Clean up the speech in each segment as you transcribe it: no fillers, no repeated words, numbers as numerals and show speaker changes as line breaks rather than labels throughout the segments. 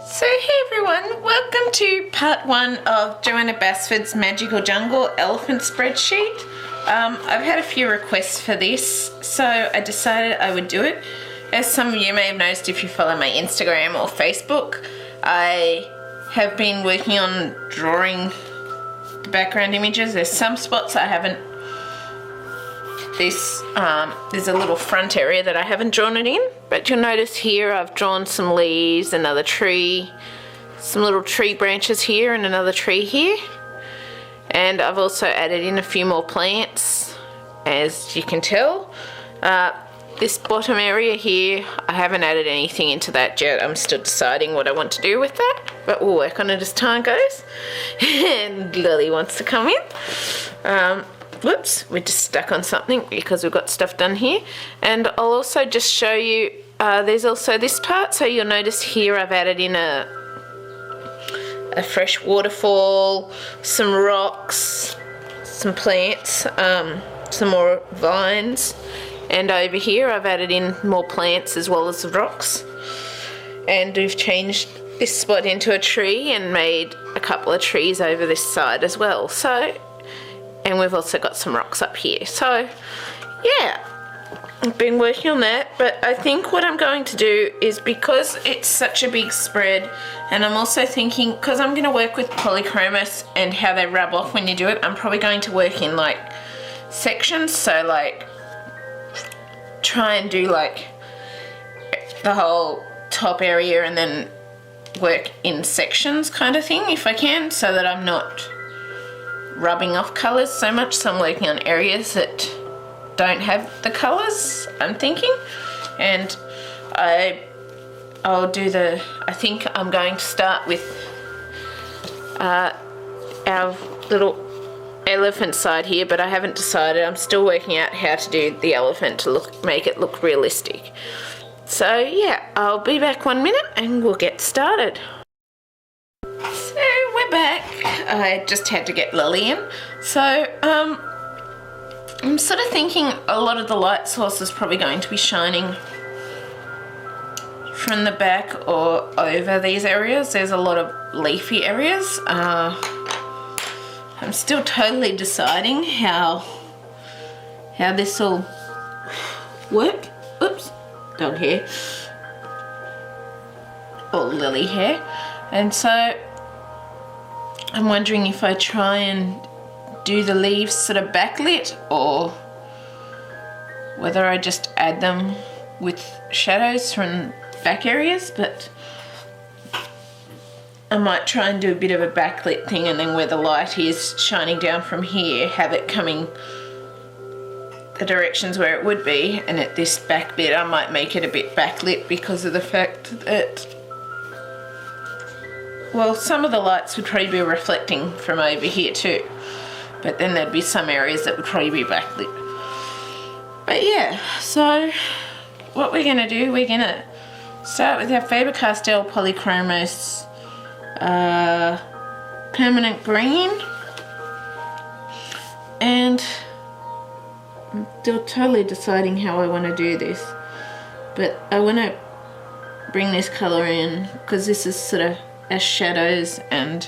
So hey everyone, welcome to part 1 of Johanna Basford's Magical Jungle Elephant Spreadsheet. I've had a few requests for this, so I decided I would do it. As some of you may have noticed if you follow my Instagram or Facebook, I have been working on drawing the background images. There's some spots I haven't. There's a little front area that I haven't drawn it in, but you'll notice here I've drawn some leaves, another tree, some little tree branches here and another tree here, and I've also added in a few more plants, as you can tell. This bottom area here, I haven't added anything into that yet. I'm still deciding what I want to do with that, but we'll work on it as time goes. And Lily wants to come in. Whoops, we're just stuck on something because we've got stuff done here. And I'll also just show you, there's also this part, so you'll notice here I've added in a fresh waterfall, some rocks, some plants, some more vines, and over here I've added in more plants as well as the rocks. And we've changed this spot into a tree and made a couple of trees over this side as well. And we've also got some rocks up here. So, yeah, I've been working on that, but I think what I'm going to do is, because it's such a big spread, and I'm also thinking, because I'm going to work with Polychromos and how they rub off when you do it, I'm probably going to work in like sections, so like try and do like the whole top area and then work in sections kind of thing if I can, so that I'm not rubbing off colours so much. So I'm working on areas that don't have the colours, I'm thinking, and I'll do I think I'm going to start with our little elephant side here, but I haven't decided. I'm still working out how to do the elephant to make it look realistic. So yeah, I'll be back 1 minute and we'll get started. So we're back. I just had to get Lily in. So I'm sort of thinking a lot of the light source is probably going to be shining from the back or over these areas. There's a lot of leafy areas. I'm still totally deciding how this will work. Oops, dog hair. Or lily hair. And so I'm wondering if I try and do the leaves sort of backlit, or whether I just add them with shadows from back areas, but I might try and do a bit of a backlit thing, and then where the light is shining down from here, have it coming the directions where it would be, and at this back bit I might make it a bit backlit because of the fact that, well, some of the lights would probably be reflecting from over here too, but then there'd be some areas that would probably be backlit. But yeah, so what we're going to do, we're going to start with our Fabercastell Polychromos Permanent Green, and I'm still totally deciding how I want to do this, but I want to bring this colour in because this is sort of as shadows, and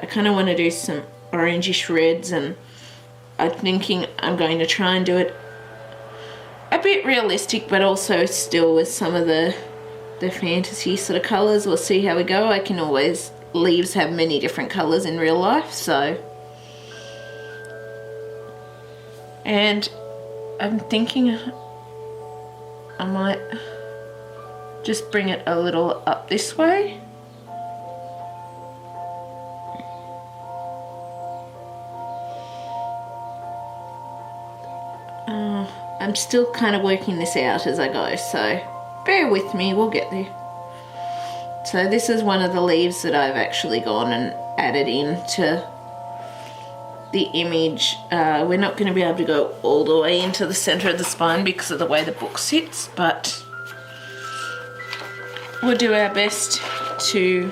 I kind of want to do some orangish reds, and I'm thinking I'm going to try and do it a bit realistic, but also still with some of the fantasy sort of colours. We'll see how we go. I can always, leaves have many different colours in real life, so. And I'm thinking I might just bring it a little up this way. I'm still kind of working this out as I go, so bear with me, we'll get there. So this is one of the leaves that I've actually gone and added into the image. We're not going to be able to go all the way into the centre of the spine because of the way the book sits, but we'll do our best to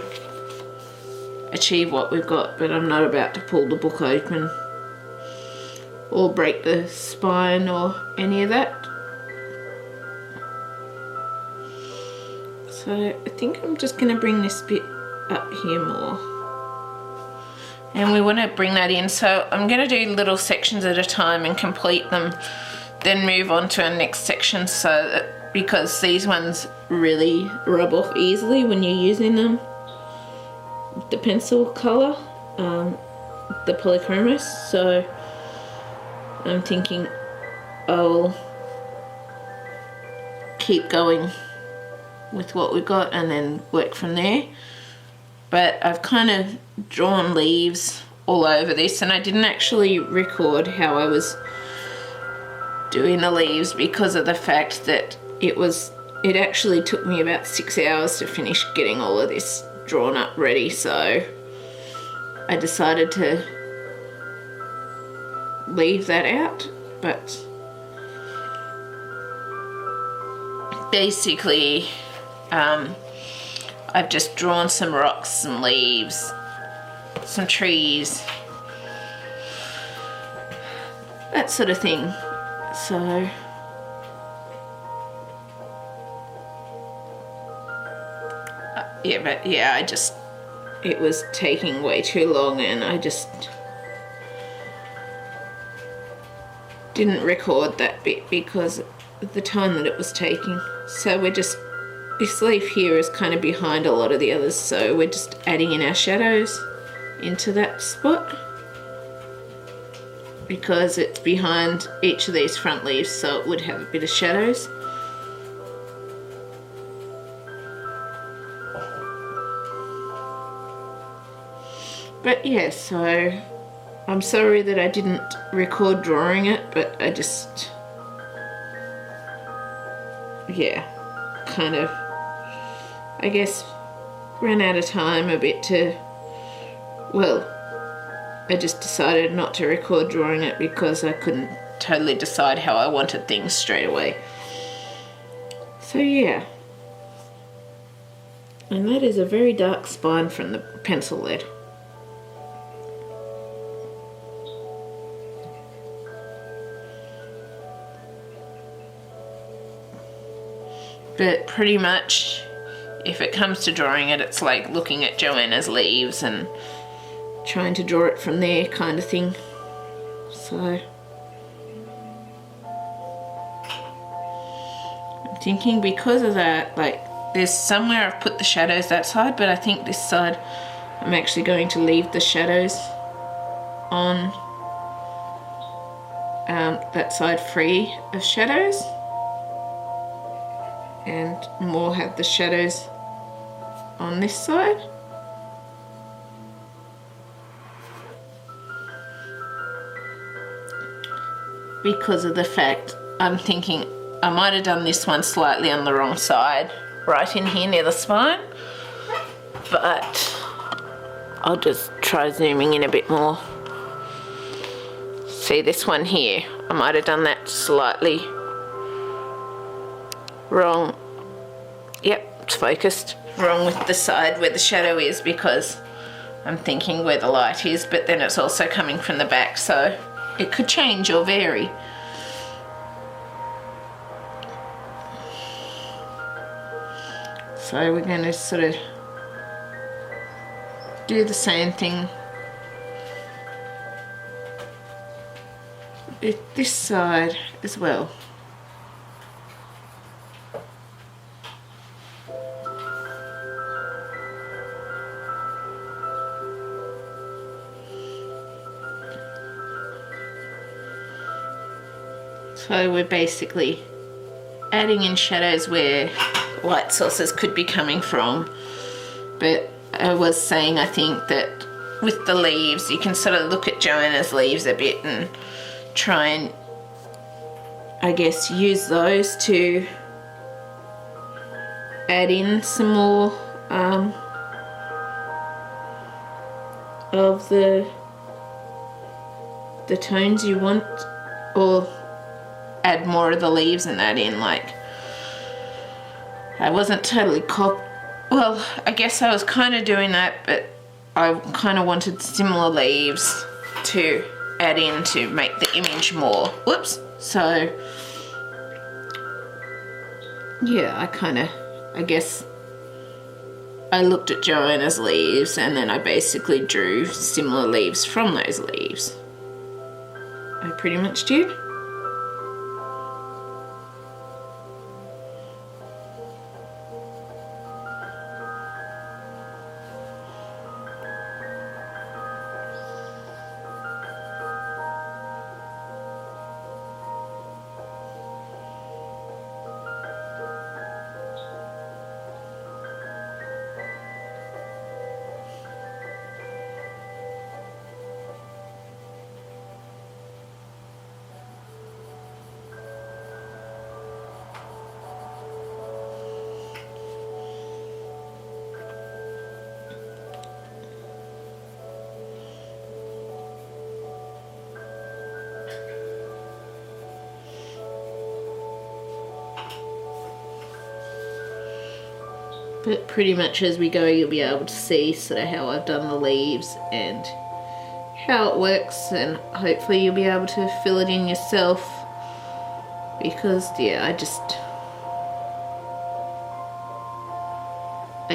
achieve what we've got. But I'm not about to pull the book open or break the spine or any of that. So I think I'm just going to bring this bit up here more. And we want to bring that in, so I'm going to do little sections at a time and complete them, then move on to our next section, so that, because these ones really rub off easily when you're using them, the pencil colour, the Polychromos, so I'm thinking I'll keep going with what we've got and then work from there. But I've kind of drawn leaves all over this, and I didn't actually record how I was doing the leaves because of the fact that it actually took me about 6 hours to finish getting all of this drawn up ready, so I decided to leave that out. But basically I've just drawn some rocks, some leaves, some trees, that sort of thing. So yeah, it was taking way too long, and I just didn't record that bit because of the time that it was taking. So this leaf here is kind of behind a lot of the others, so we're just adding in our shadows into that spot because it's behind each of these front leaves, so it would have a bit of shadows. But yeah, so I'm sorry that I didn't record drawing it, but I just, yeah, kind of, I guess, ran out of time a bit to, well, I just decided not to record drawing it because I couldn't totally decide how I wanted things straight away. So yeah. And that is a very dark spine from the pencil lead. But pretty much, if it comes to drawing it, it's like looking at Johanna's leaves and trying to draw it from there kind of thing. So I'm thinking because of that, like there's somewhere I've put the shadows that side, but I think this side I'm actually going to leave the shadows on that side free of shadows, and more have the shadows on this side. Because of the fact I'm thinking I might have done this one slightly on the wrong side, right in here near the spine, but I'll just try zooming in a bit more. See this one here, I might have done that slightly wrong. Yep, it's focused. Wrong with the side where the shadow is because I'm thinking where the light is, but then it's also coming from the back, so it could change or vary. So we're going to sort of do the same thing with this side as well. So we're basically adding in shadows where light sources could be coming from. But I was saying, I think that with the leaves, you can sort of look at Johanna's leaves a bit and try and, I guess, use those to add in some more of the tones you want, or add more of the leaves and that in. Like, I wasn't totally well, I guess I was kind of doing that, but I kind of wanted similar leaves to add in to make the image more, whoops, so yeah, I guess I looked at Johanna's leaves and then I basically drew similar leaves from those leaves. I pretty much did. But pretty much as we go, you'll be able to see sort of how I've done the leaves and how it works, and hopefully you'll be able to fill it in yourself, because yeah, I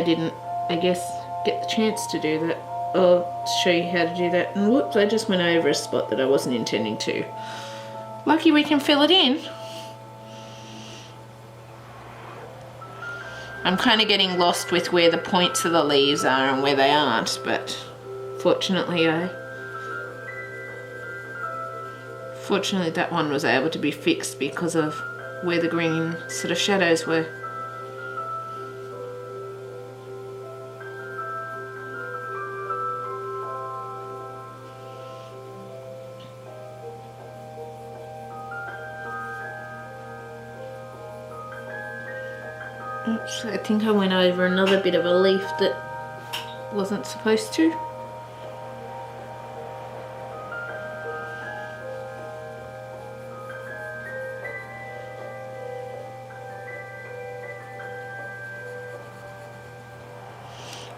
didn't, I guess, get the chance to do that or show you how to do that, and whoops, I just went over a spot that I wasn't intending to. Lucky we can fill it in. I'm kind of getting lost with where the points of the leaves are and where they aren't, but fortunately that one was able to be fixed because of where the green sort of shadows were. Oops, I think I went over another bit of a leaf that wasn't supposed to.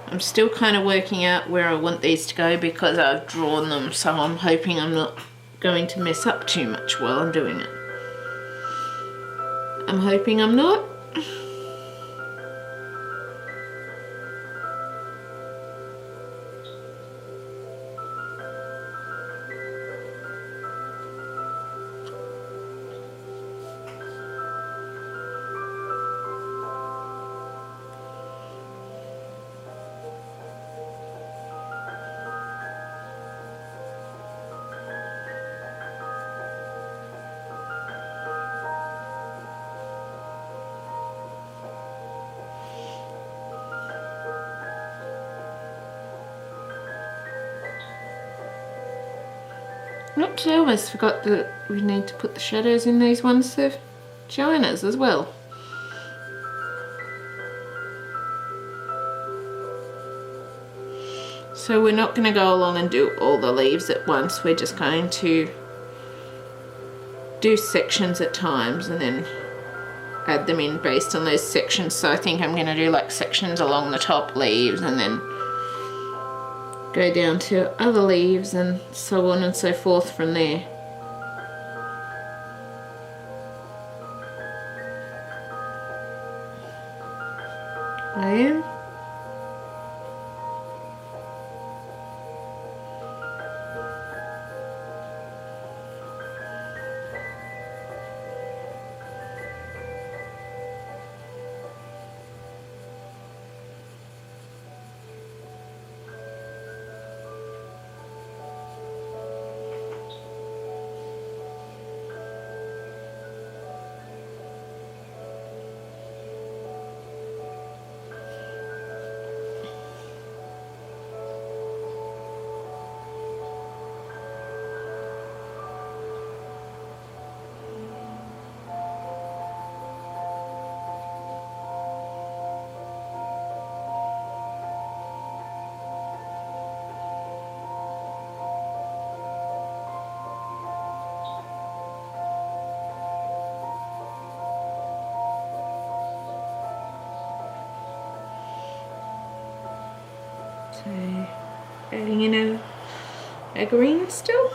I'm still kind of working out where I want these to go because I've drawn them, so I'm hoping I'm not going to mess up too much while I'm doing it. I'm hoping I'm not. Oops, I almost forgot that we need to put the shadows in these ones of Johanna's as well. So we're not going to go along and do all the leaves at once, we're just going to do sections at times and then add them in based on those sections. So I think I'm going to do like sections along the top leaves and then go down to other leaves and so on and so forth from there. I am. So adding in a green still.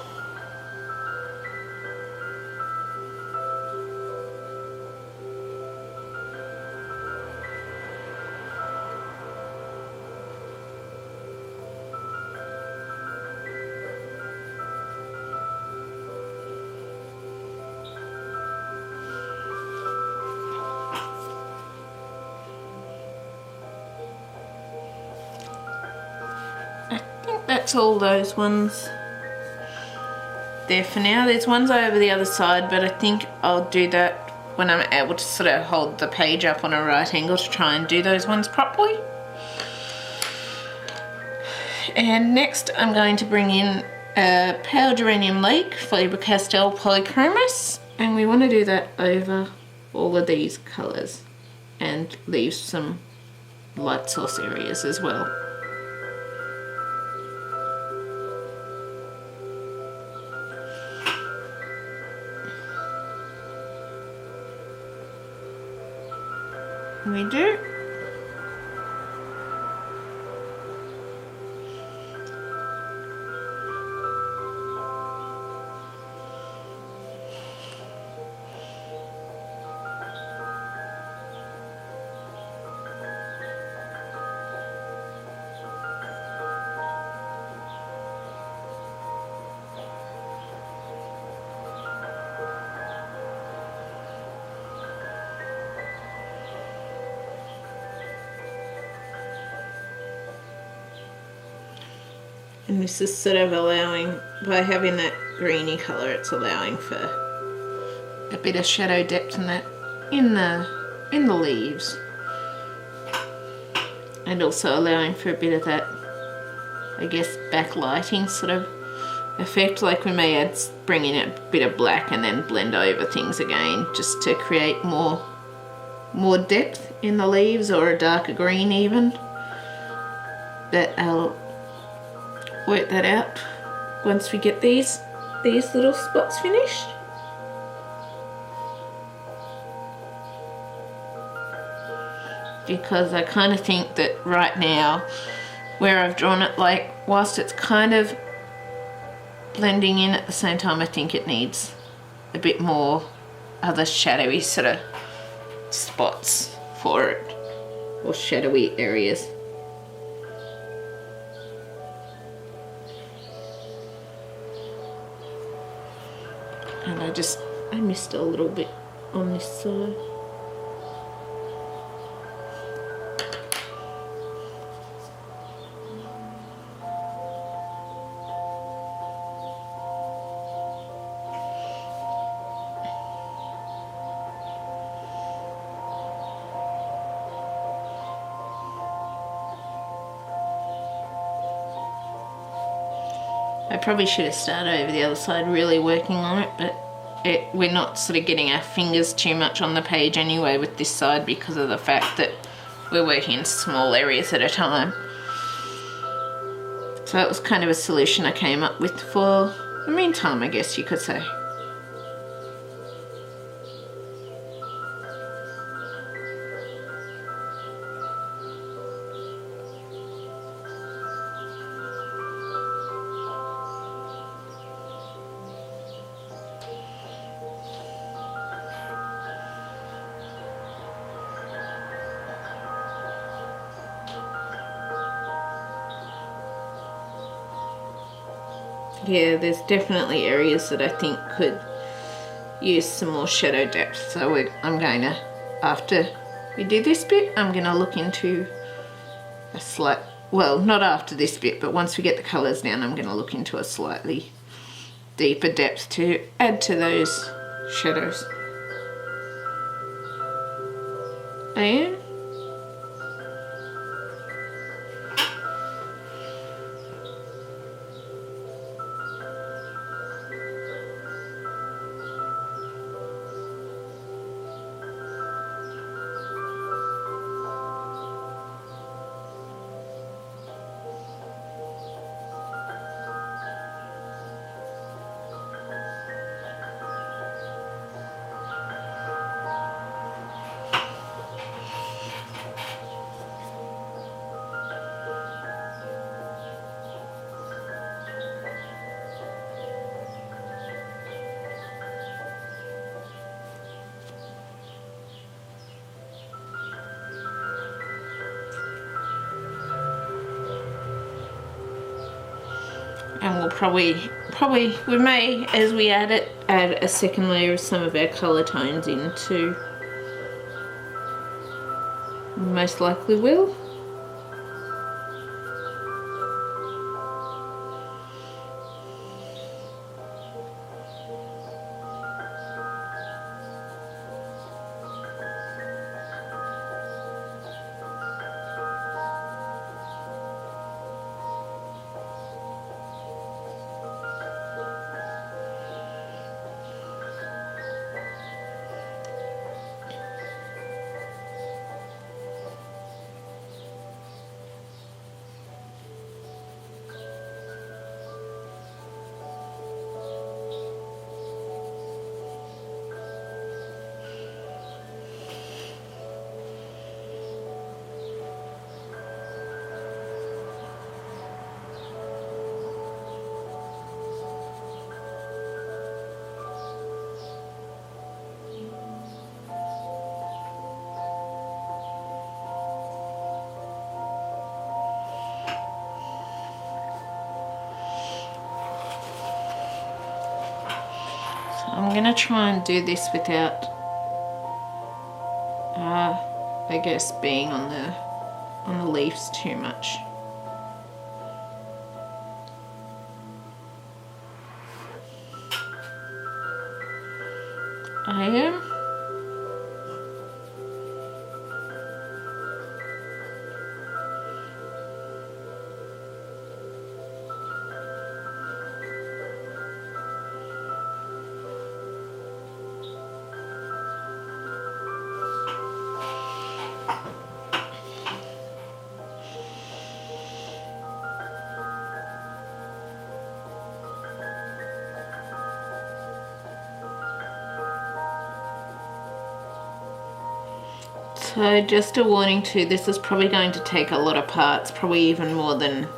I think that's all those ones there for now. There's ones over the other side, but I think I'll do that when I'm able to sort of hold the page up on a right angle to try and do those ones properly. And next I'm going to bring in a pale geranium lake, Fabercastell Polychromos, and we want to do that over all of these colours and leave some light source areas as well. We do. And this is sort of allowing, by having that greeny colour, it's allowing for a bit of shadow depth in that, in the leaves, and also allowing for a bit of that, I guess, backlighting sort of effect. Like we may bring in a bit of black and then blend over things again, just to create more depth in the leaves, or a darker green even. But I'll work that out once we get these little spots finished. Because I kind of think that right now, where I've drawn it, like, whilst it's kind of blending in, at the same time I think it needs a bit more other shadowy sort of spots for it, or shadowy areas. And I missed a little bit on this side. I probably should have started over the other side really working on it, but we're not sort of getting our fingers too much on the page anyway with this side, because of the fact that we're working in small areas at a time. So that was kind of a solution I came up with for the meantime, I guess you could say. Yeah, there's definitely areas that I think could use some more shadow depth. So I'm going to, after we do this bit, I'm going to look into a slight, well, not after this bit, but once we get the colours down, I'm going to look into a slightly deeper depth to add to those shadows. And we'll probably we may, as we add it, add a second layer of some of our colour tones in too. Most likely will. I'm going to try and do this without, I guess, being on the leaves too much. I am. So just a warning too, this is probably going to take a lot of parts, probably even more than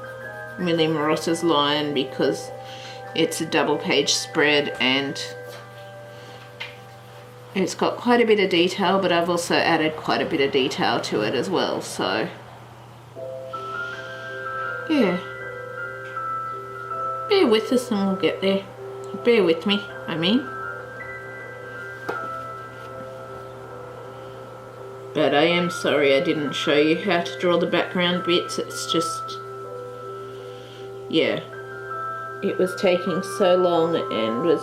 William Ross's line, because it's a double page spread and it's got quite a bit of detail, but I've also added quite a bit of detail to it as well, so yeah. Bear with us and we'll get there. Bear with me, I mean. But I am sorry I didn't show you how to draw the background bits. It's just, yeah, it was taking so long and was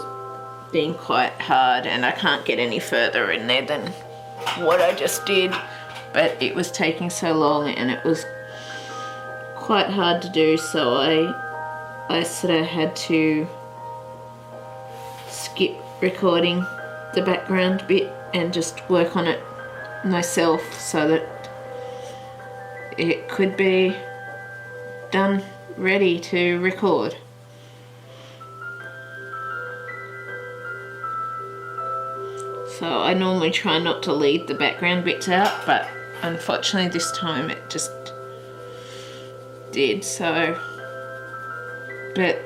being quite hard, and I can't get any further in there than what I just did. But it was taking so long and it was quite hard to do, so I sort of had to skip recording the background bit and just work on it myself so that it could be done, ready to record. So I normally try not to leave the background bits out, but unfortunately this time it just did. So, but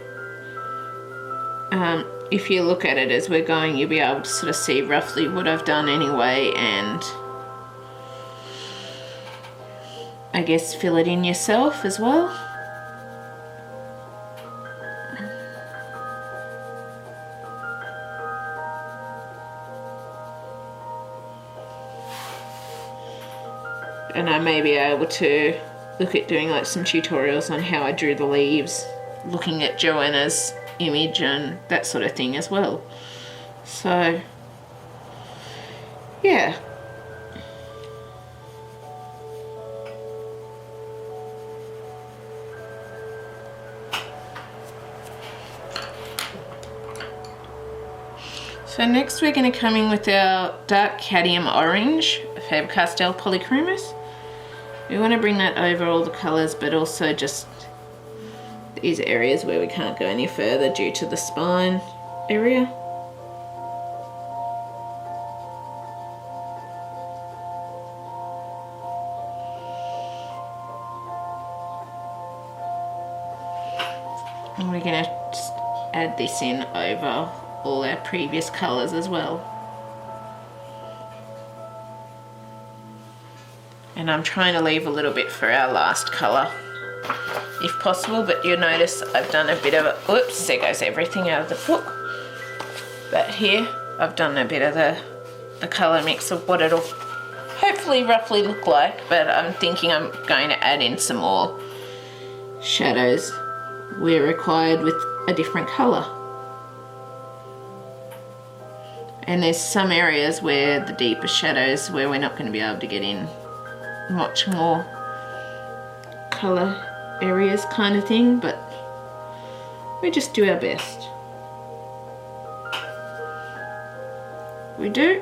if you look at it as we're going, you'll be able to sort of see roughly what I've done anyway, and I guess fill it in yourself as well. And I may be able to look at doing like some tutorials on how I drew the leaves, looking at Johanna's image and that sort of thing as well. So yeah. So next we're going to come in with our dark Cadium orange, Fabercastell Polychromos. We want to bring that over all the colours, but also just these areas where we can't go any further due to the spine area. And we're going to just add this in over all our previous colours as well. And I'm trying to leave a little bit for our last colour if possible, but you'll notice I've done a bit of a, oops, there goes everything out of the book. But here I've done a bit of the colour mix of what it'll hopefully roughly look like, but I'm thinking I'm going to add in some more shadows where required with a different colour. And there's some areas where the deeper shadows where we're not going to be able to get in much more colour areas kind of thing, but we just do our best. We do.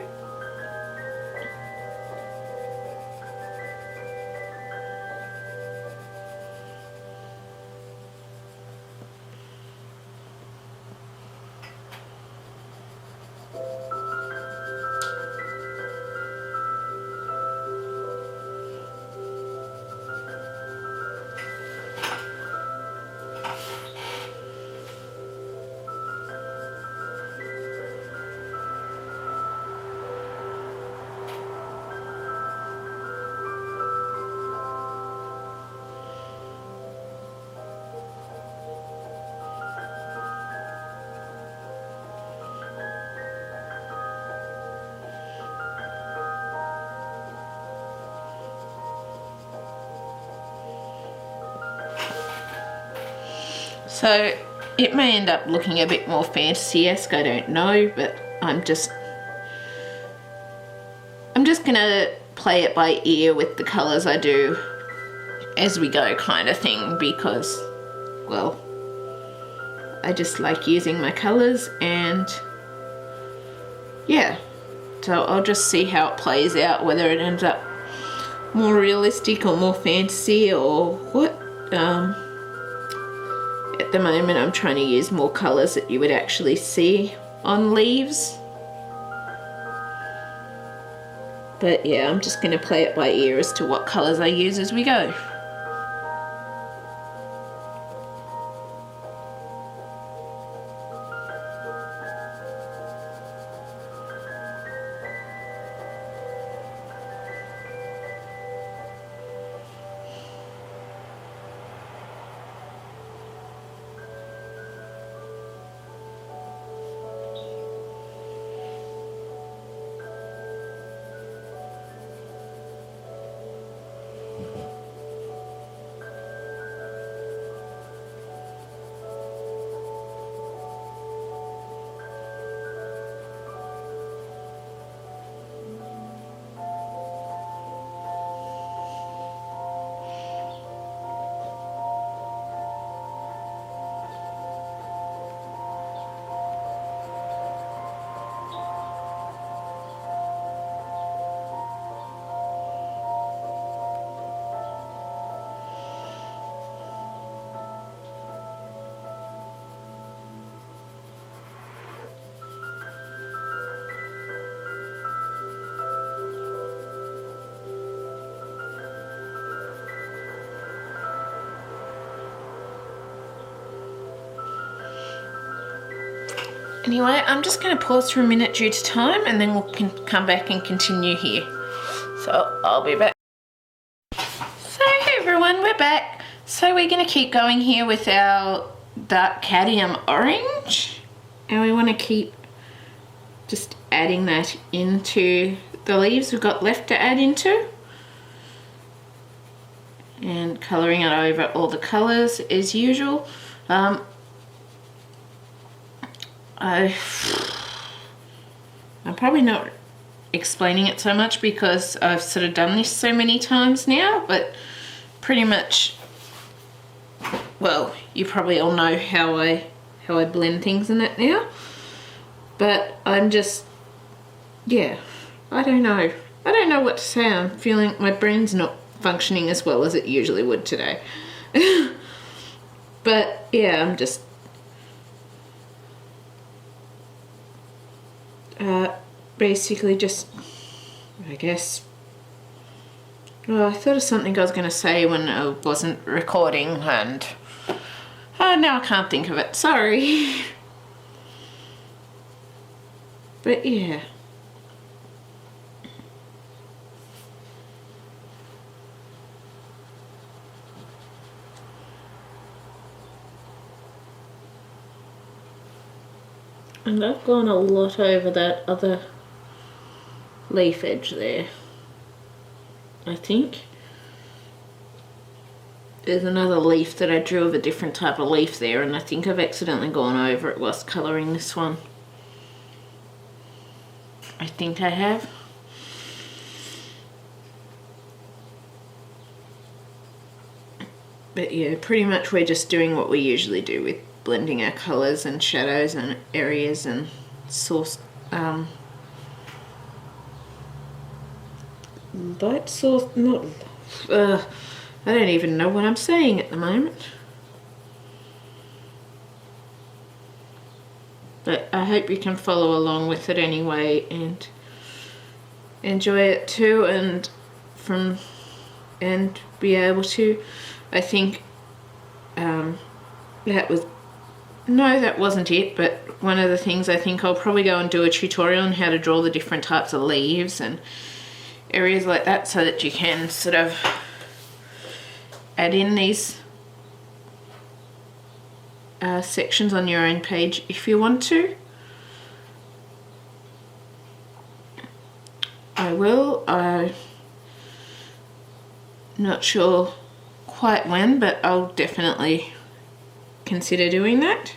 So it may end up looking a bit more fantasy-esque, I don't know, but I'm just gonna play it by ear with the colours I do as we go kind of thing, because, well, I just like using my colours, and yeah, so I'll just see how it plays out, whether it ends up more realistic or more fantasy or what. At the moment I'm trying to use more colours that you would actually see on leaves. But yeah, I'm just going to play it by ear as to what colours I use as we go. Anyway, I'm just going to pause for a minute due to time, and then we'll come back and continue here. So I'll be back. So hey everyone, we're back. So we're going to keep going here with our dark Cadium orange, and we want to keep just adding that into the leaves we've got left to add into, and colouring it over all the colours as usual. I'm probably not explaining it so much because I've sort of done this so many times now, but pretty much, well, you probably all know how I blend things in that now. But I'm just, yeah, I don't know what to say. I'm feeling my brain's not functioning as well as it usually would today. But yeah, I'm just basically just, I guess, well, I thought of something I was going to say when I wasn't recording, and now I can't think of it, sorry. But yeah, and I've gone a lot over that other leaf edge there. I think there's another leaf that I drew of a different type of leaf there, and I think I've accidentally gone over it whilst colouring this one. I think I have. But yeah, pretty much we're just doing what we usually do with blending our colours and shadows and areas and source, light source, not, I don't even know what I'm saying at the moment. But I hope you can follow along with it anyway and enjoy it too, and be able to. I think that wasn't it, but one of the things I think I'll probably go and do a tutorial on how to draw the different types of leaves and areas like that, so that you can sort of add in these sections on your own page if you want to. I will. I'm not sure quite when, but I'll definitely consider doing that.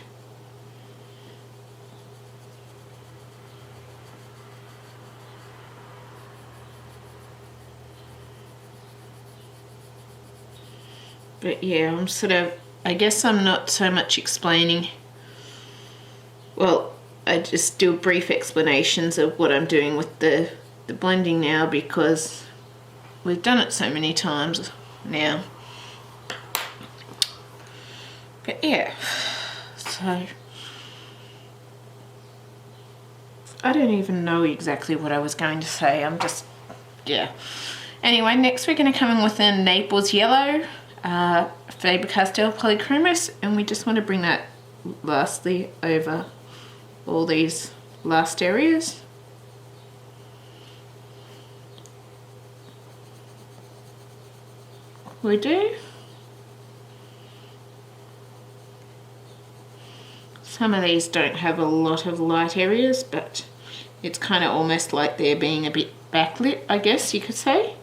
But yeah, I'm sort of, I guess I'm not so much explaining, well, I just do brief explanations of what I'm doing with the blending now because we've done it so many times now. But yeah, so I don't even know exactly what I was going to say. I'm just, yeah. Anyway, next we're going to come in with a Naples Yellow, Fabercastell Polychromos, and we just want to bring that lastly over all these last areas. We do. Some of these don't have a lot of light areas, but it's kind of almost like they're being a bit backlit, I guess you could say.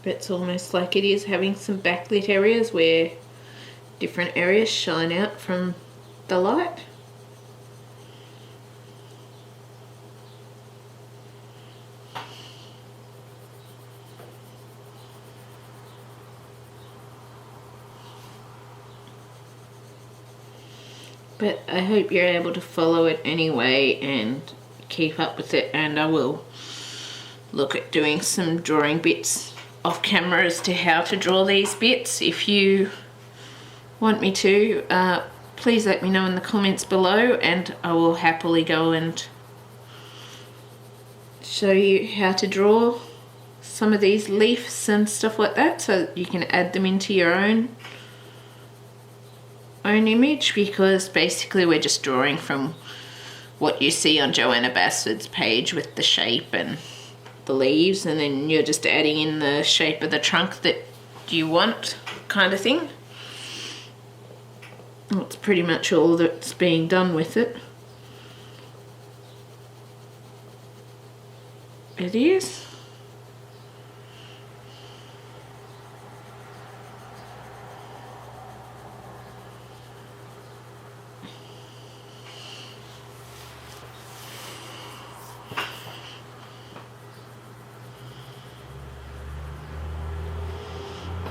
It's almost like it is having some backlit areas where different areas shine out from the light. But I hope you're able to follow it anyway and keep up with it, and I will look at doing some drawing bits off camera as to how to draw these bits. If you want me to, please let me know in the comments below and I will happily go and show you how to draw some of these leaves and stuff like that so that you can add them into your own image, because basically we're just drawing from what you see on Johanna Basford's page with the shape and the leaves, and then you're just adding in the shape of the trunk that you want, kind of thing. That's pretty much all that's being done with it. It is.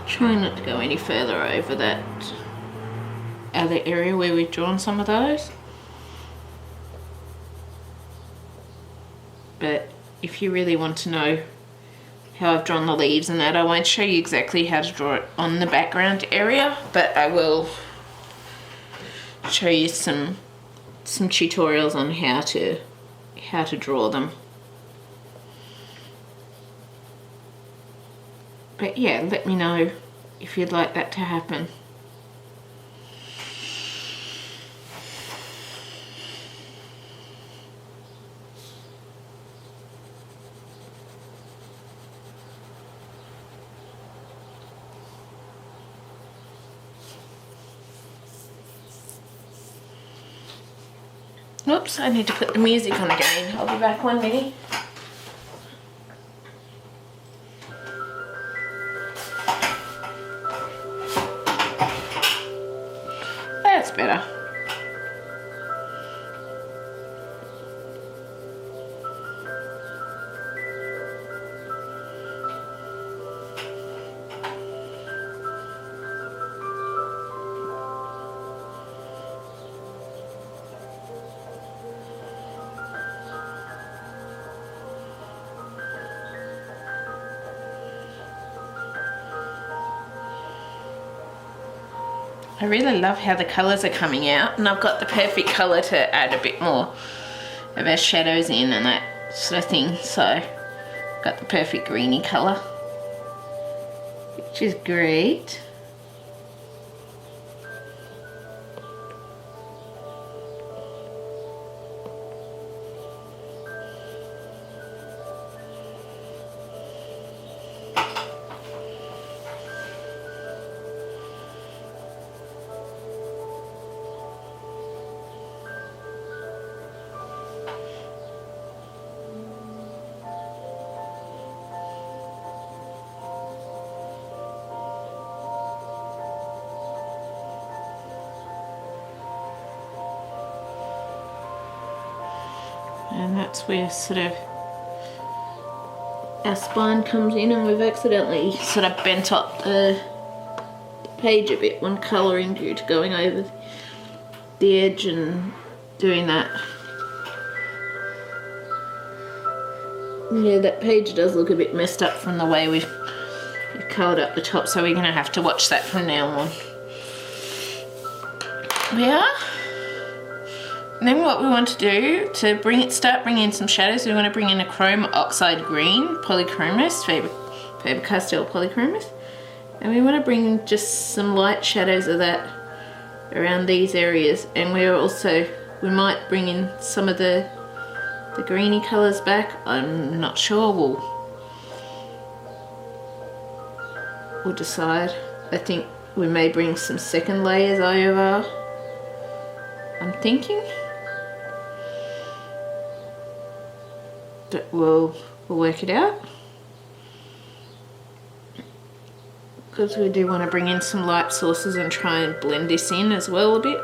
Try not to go any further over that other area where we've drawn some of those. But if you really want to know how I've drawn the leaves and that, I won't show you exactly how to draw it on the background area, but I will show you some tutorials on how to draw them. But yeah, let me know if you'd like that to happen. Oops, I need to put the music on again. I'll be back 1 minute. That's better. I really love how the colours are coming out, and I've got the perfect colour to add a bit more of our shadows in and that sort of thing. So I've got the perfect greeny colour, which is great. And that's where sort of our spine comes in, and we've accidentally sort of bent up the page a bit when colouring due to going over the edge and doing that. Yeah, that page does look a bit messed up from the way we've coloured up the top, so we're going to have to watch that from now on. We are. And then what we want to do to start bringing in some shadows, we want to bring in a chrome oxide green, Polychromos, Fabercastell Polychromos. And we want to bring just some light shadows of that around these areas. And we might bring in some of the greeny colours back. I'm not sure, we'll decide. I think we may bring some second layers over, I'm thinking. But we'll work it out. Because we do want to bring in some light sources and try and blend this in as well a bit.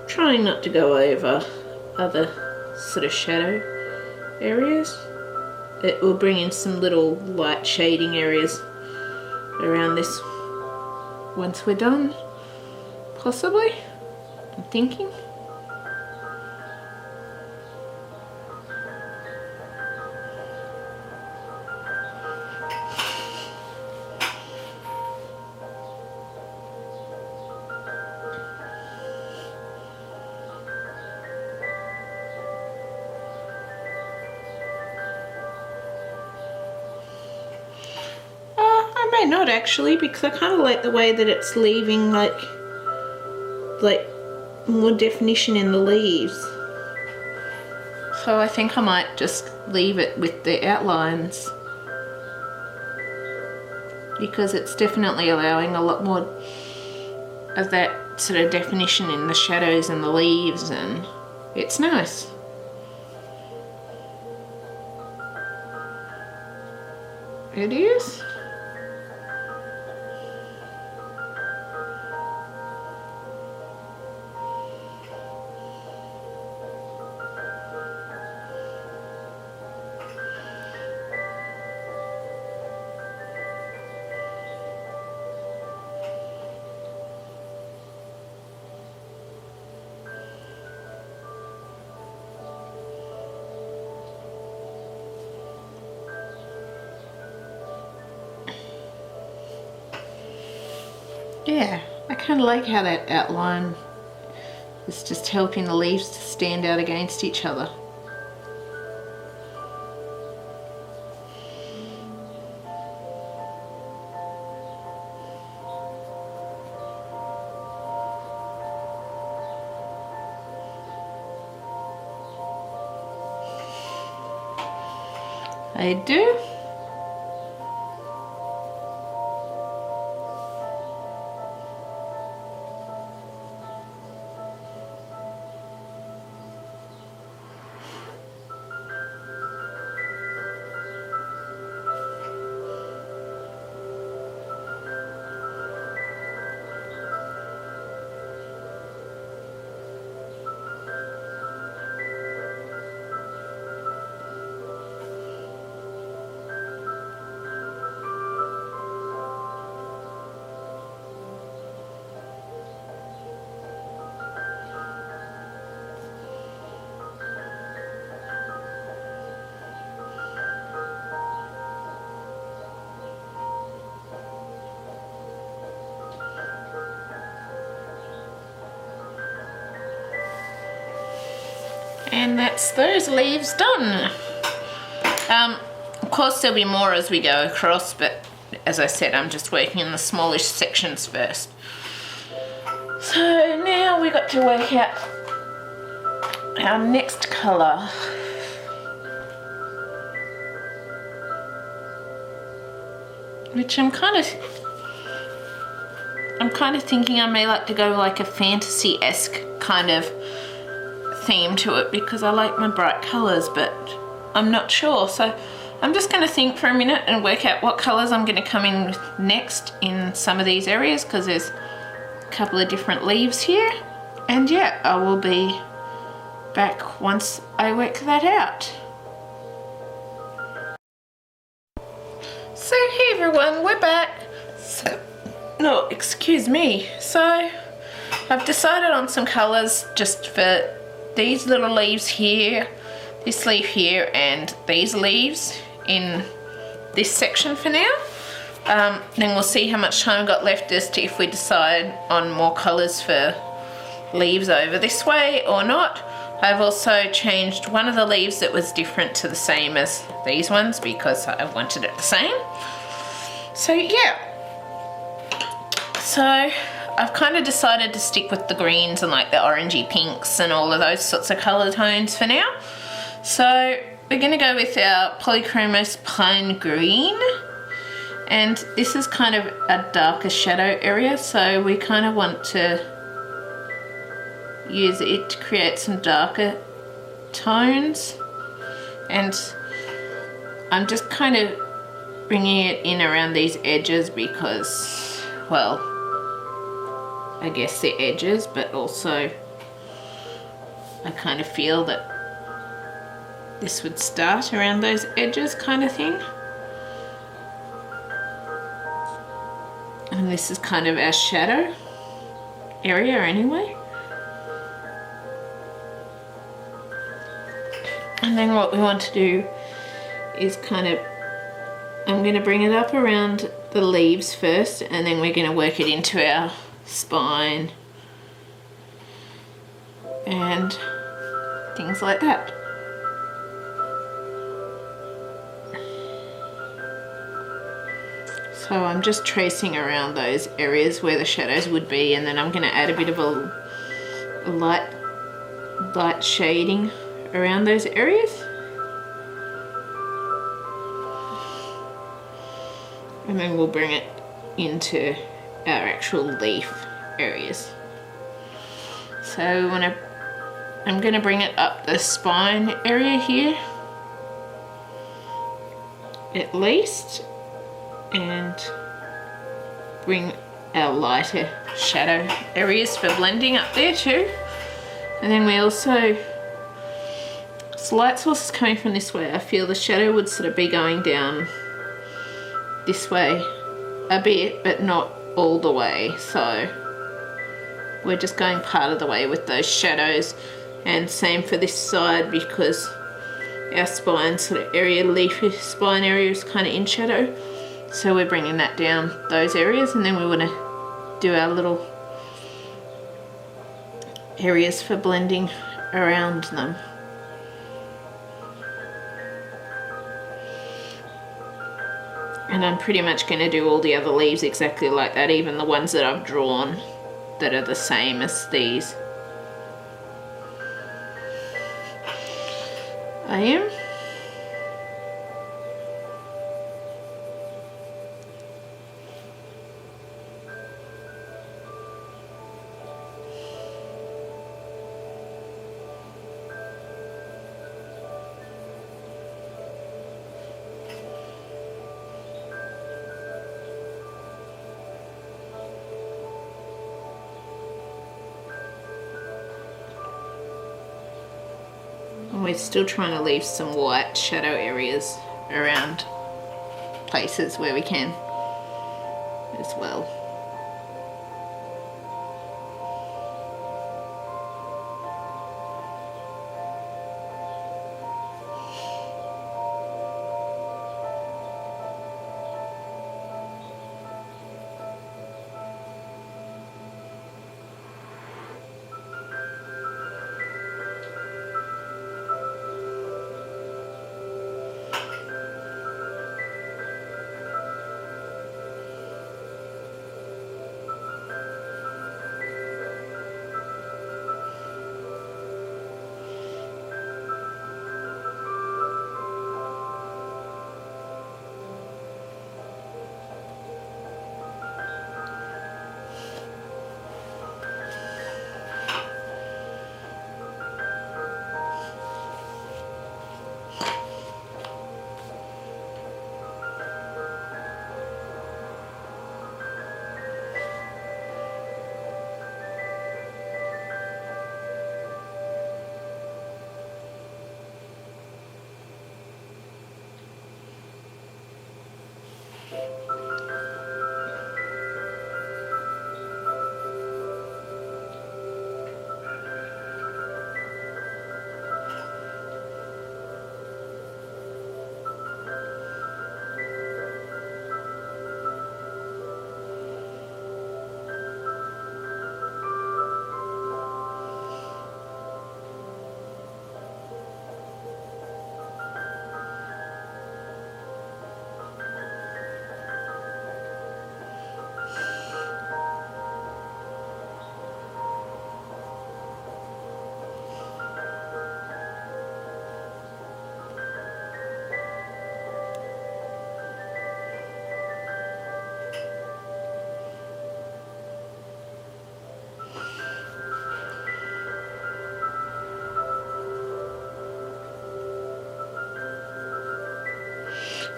Trying not to go over other sort of shadow areas. It will bring in some little light shading areas around this once we're done, possibly, I'm thinking. I may not actually, because I kind of like the way that it's leaving like more definition in the leaves. So I think I might just leave it with the outlines, because it's definitely allowing a lot more of that sort of definition in the shadows and the leaves, and it's nice. It is. Yeah, I kind of like how that outline is just helping the leaves to stand out against each other. I do. And that's those leaves done. Of course there'll be more as we go across, but as I said, I'm just working in the smallish sections first. So now we got to work out our next colour. Which I'm kind of thinking I may like to go like a fantasy-esque kind of theme to it, because I like my bright colours, but I'm not sure. So I'm just going to think for a minute and work out what colours I'm going to come in with next in some of these areas, because there's a couple of different leaves here, and yeah, I will be back once I work that out. So hey everyone, we're back. No, excuse me. So I've decided on some colours just for these little leaves here, this leaf here, and these leaves in this section for now. Then we'll see how much time I've got left as to if we decide on more colours for leaves over this way or not. I've also changed one of the leaves that was different to the same as these ones because I wanted it the same. So yeah. So I've kind of decided to stick with the greens and like the orangey pinks and all of those sorts of colour tones for now. So we're going to go with our Polychromos Pine Green, and this is kind of a darker shadow area, so we kind of want to use it to create some darker tones, and I'm just kind of bringing it in around these edges because, well, I guess they're edges, but also I kind of feel that this would start around those edges kind of thing. And this is kind of our shadow area anyway. And then what we want to do is kind of, I'm going to bring it up around the leaves first, and then we're going to work it into our spine and things like that. So I'm just tracing around those areas where the shadows would be, and then I'm going to add a bit of a light shading around those areas. And then we'll bring it into our actual leaf areas. So I'm going to bring it up the spine area here at least, and bring our lighter shadow areas for blending up there too. And then we also, so light source is coming from this way, I feel the shadow would sort of be going down this way a bit, but not all the way. So we're just going part of the way with those shadows, and same for this side because our spine sort of area, leafy spine area is kind of in shadow. So we're bringing that down those areas, and then we want to do our little areas for blending around them. And I'm pretty much going to do all the other leaves exactly like that, even the ones that I've drawn that are the same as these. I am. And we're still trying to leave some white shadow areas around places where we can as well.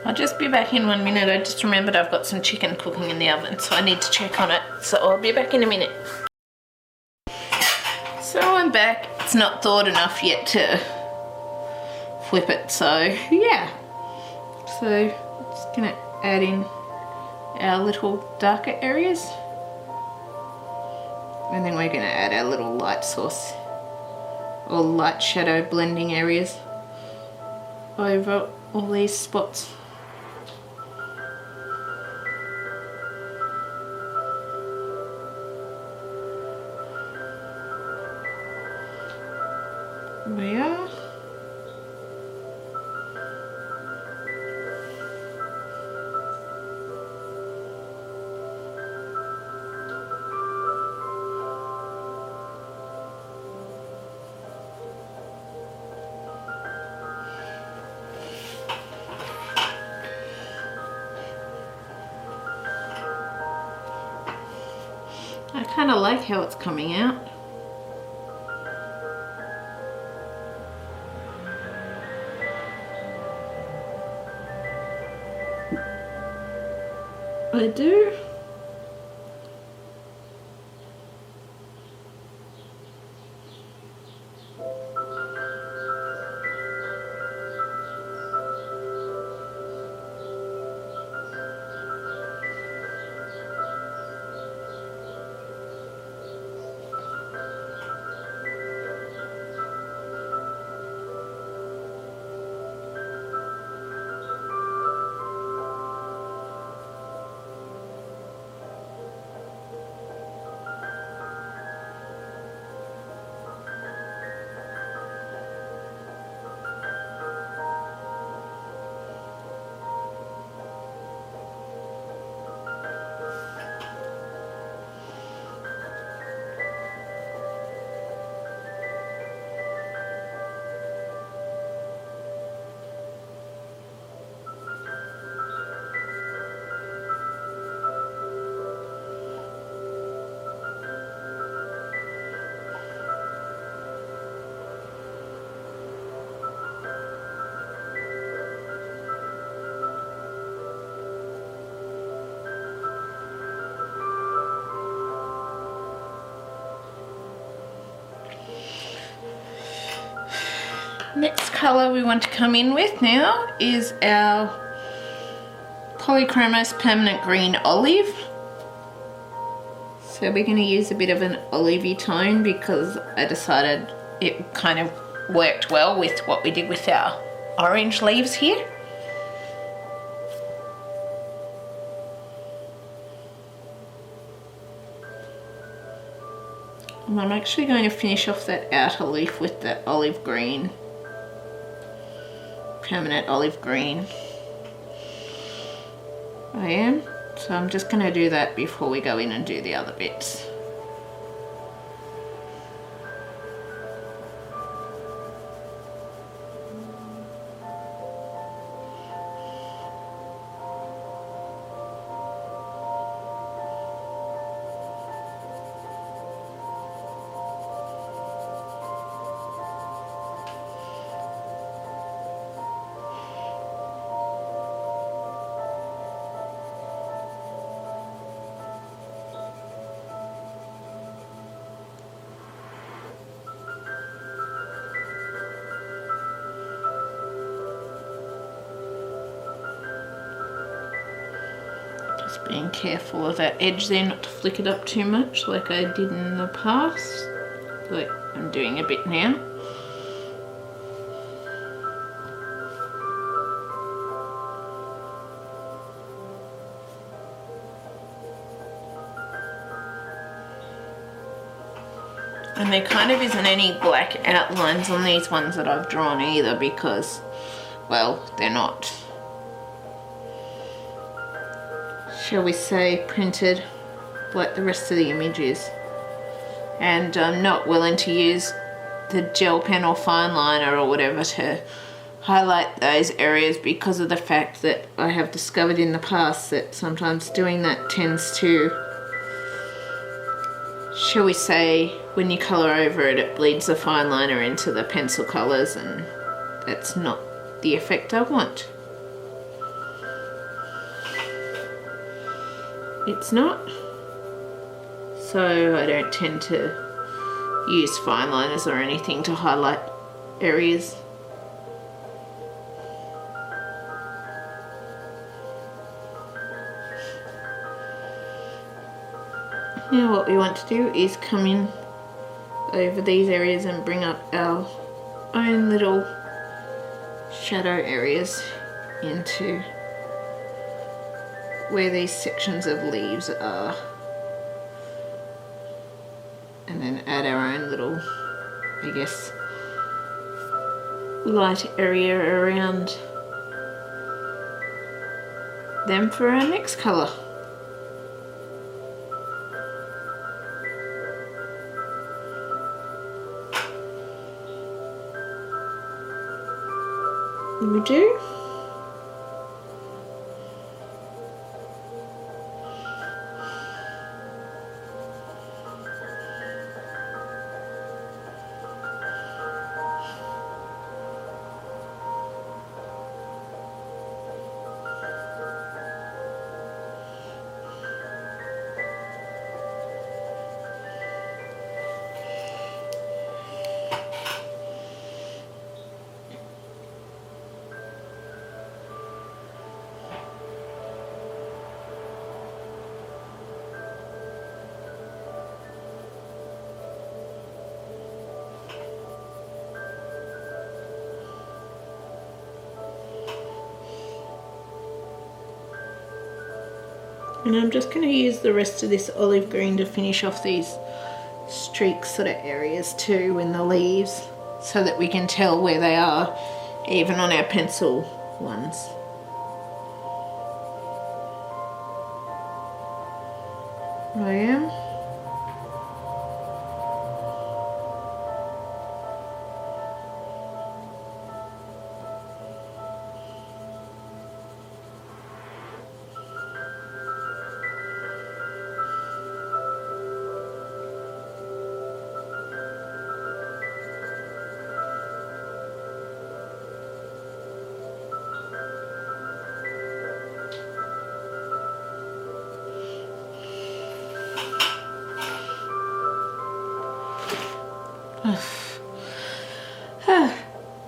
I'll just be back in 1 minute. I just remembered I've got some chicken cooking in the oven, so I need to check on it. So I'll be back in a minute. So I'm back. It's not thawed enough yet to flip it, so yeah. So just gonna add in our little darker areas. And then we're gonna add our little light source or light shadow blending areas over all these spots. There we are. I kind of like how it's coming out. I do. Next colour we want to come in with now is our Polychromos Permanent Green Olive. So we're going to use a bit of an olivey tone because I decided it kind of worked well with what we did with our orange leaves here. And I'm actually going to finish off that outer leaf with the olive green. Permanent olive green. I am. So I'm just going to do that before we go in and do the other bits. Just being careful of that edge there, not to flick it up too much like I did in the past, like I'm doing a bit now. And there kind of isn't any black outlines on these ones that I've drawn either because, well, they're not, shall we say, printed like the rest of the image is. And I'm not willing to use the gel pen or fine liner or whatever to highlight those areas because of the fact that I have discovered in the past that sometimes doing that tends to, shall we say, when you colour over it, it bleeds the fine liner into the pencil colours, and that's not the effect I want. It's not. So I don't tend to use fine liners or anything to highlight areas. Now what we want to do is come in over these areas and bring up our own little shadow areas into where these sections of leaves are, and then add our own little, I guess, light area around them for our next colour. We do. And I'm just going to use the rest of this olive green to finish off these streaks sort of areas too in the leaves, so that we can tell where they are even on our pencil ones. I am.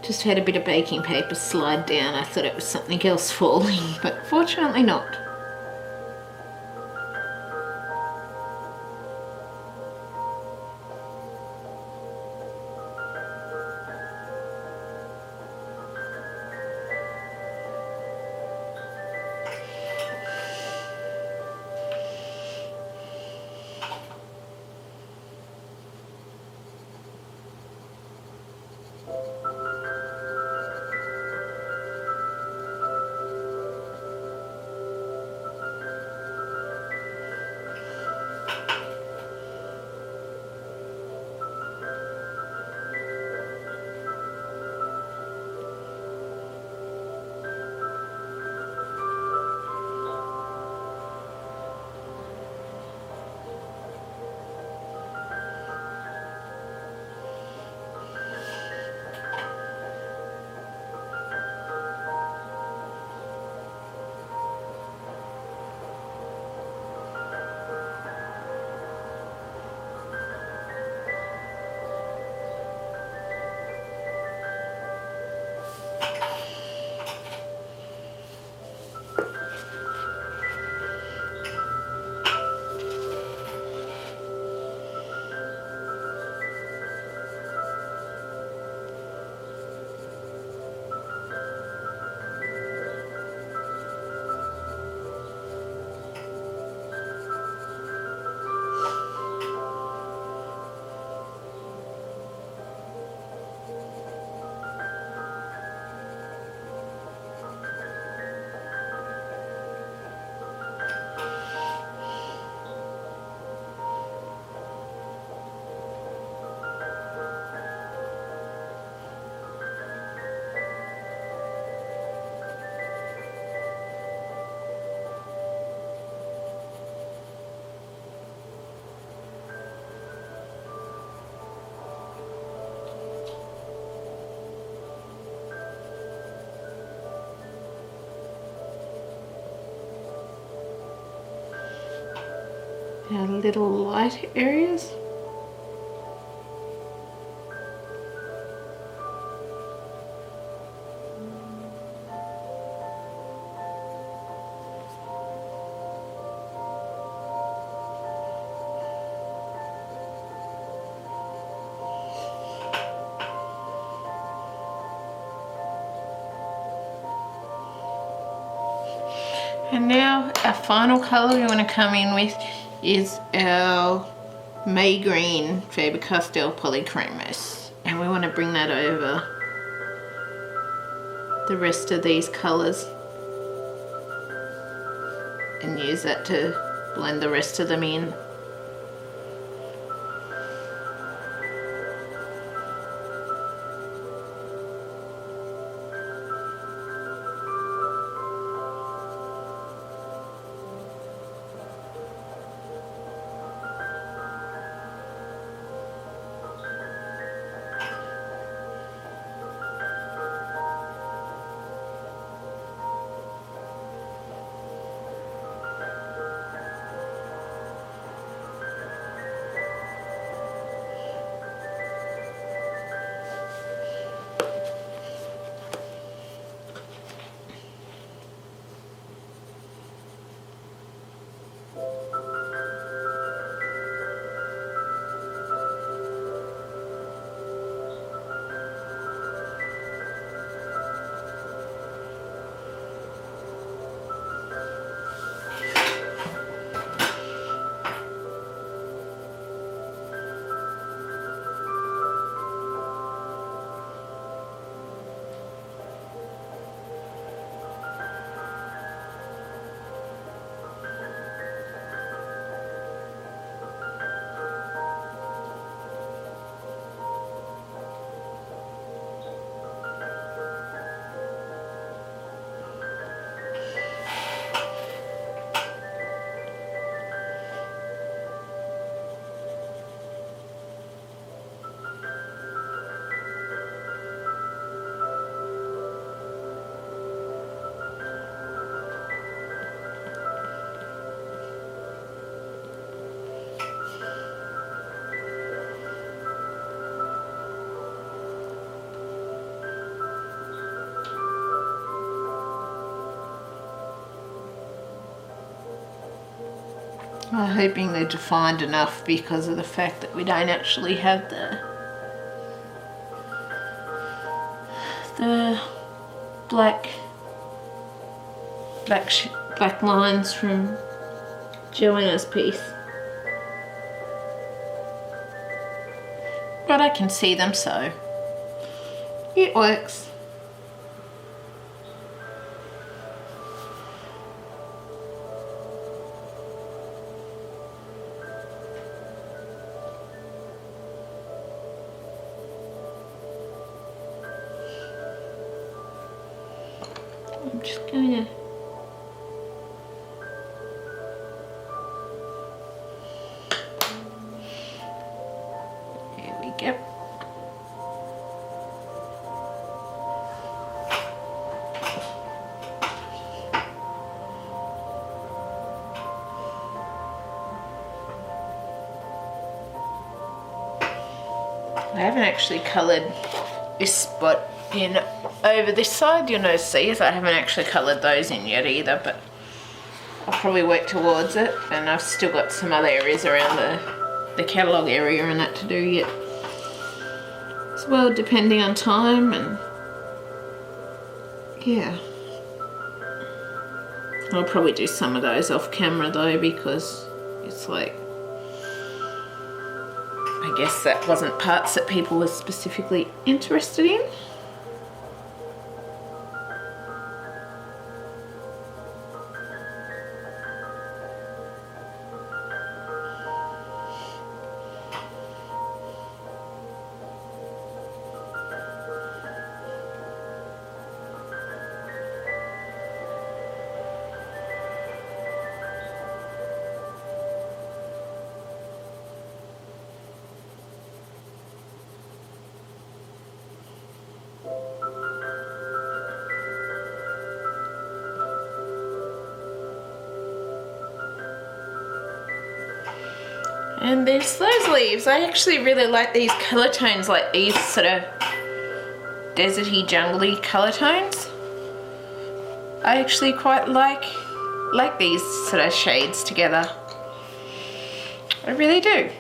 Just had a bit of baking paper slide down. I thought it was something else falling, but fortunately not. our little light areas. And now our final colour we want to come in with is our May Green Fabercastell Polychromos, and we want to bring that over the rest of these colours and use that to blend the rest of them in. I'm hoping they're defined enough because of the fact that we don't actually have the black lines from Johanna's piece. But I can see them, so it works. I'm just going to there we go. I haven't actually coloured this spot in over this side. You'll notice these, I haven't actually coloured those in yet either, but I'll probably work towards it. And I've still got some other areas around the catalogue area and that to do yet as well, depending on time. And yeah, I'll probably do some of those off camera though, because it's like, I guess that wasn't parts that people were specifically interested in. And there's those leaves. I actually really like these colour tones, like these sort of deserty, jungly colour tones. I actually quite like these sort of shades together. I really do.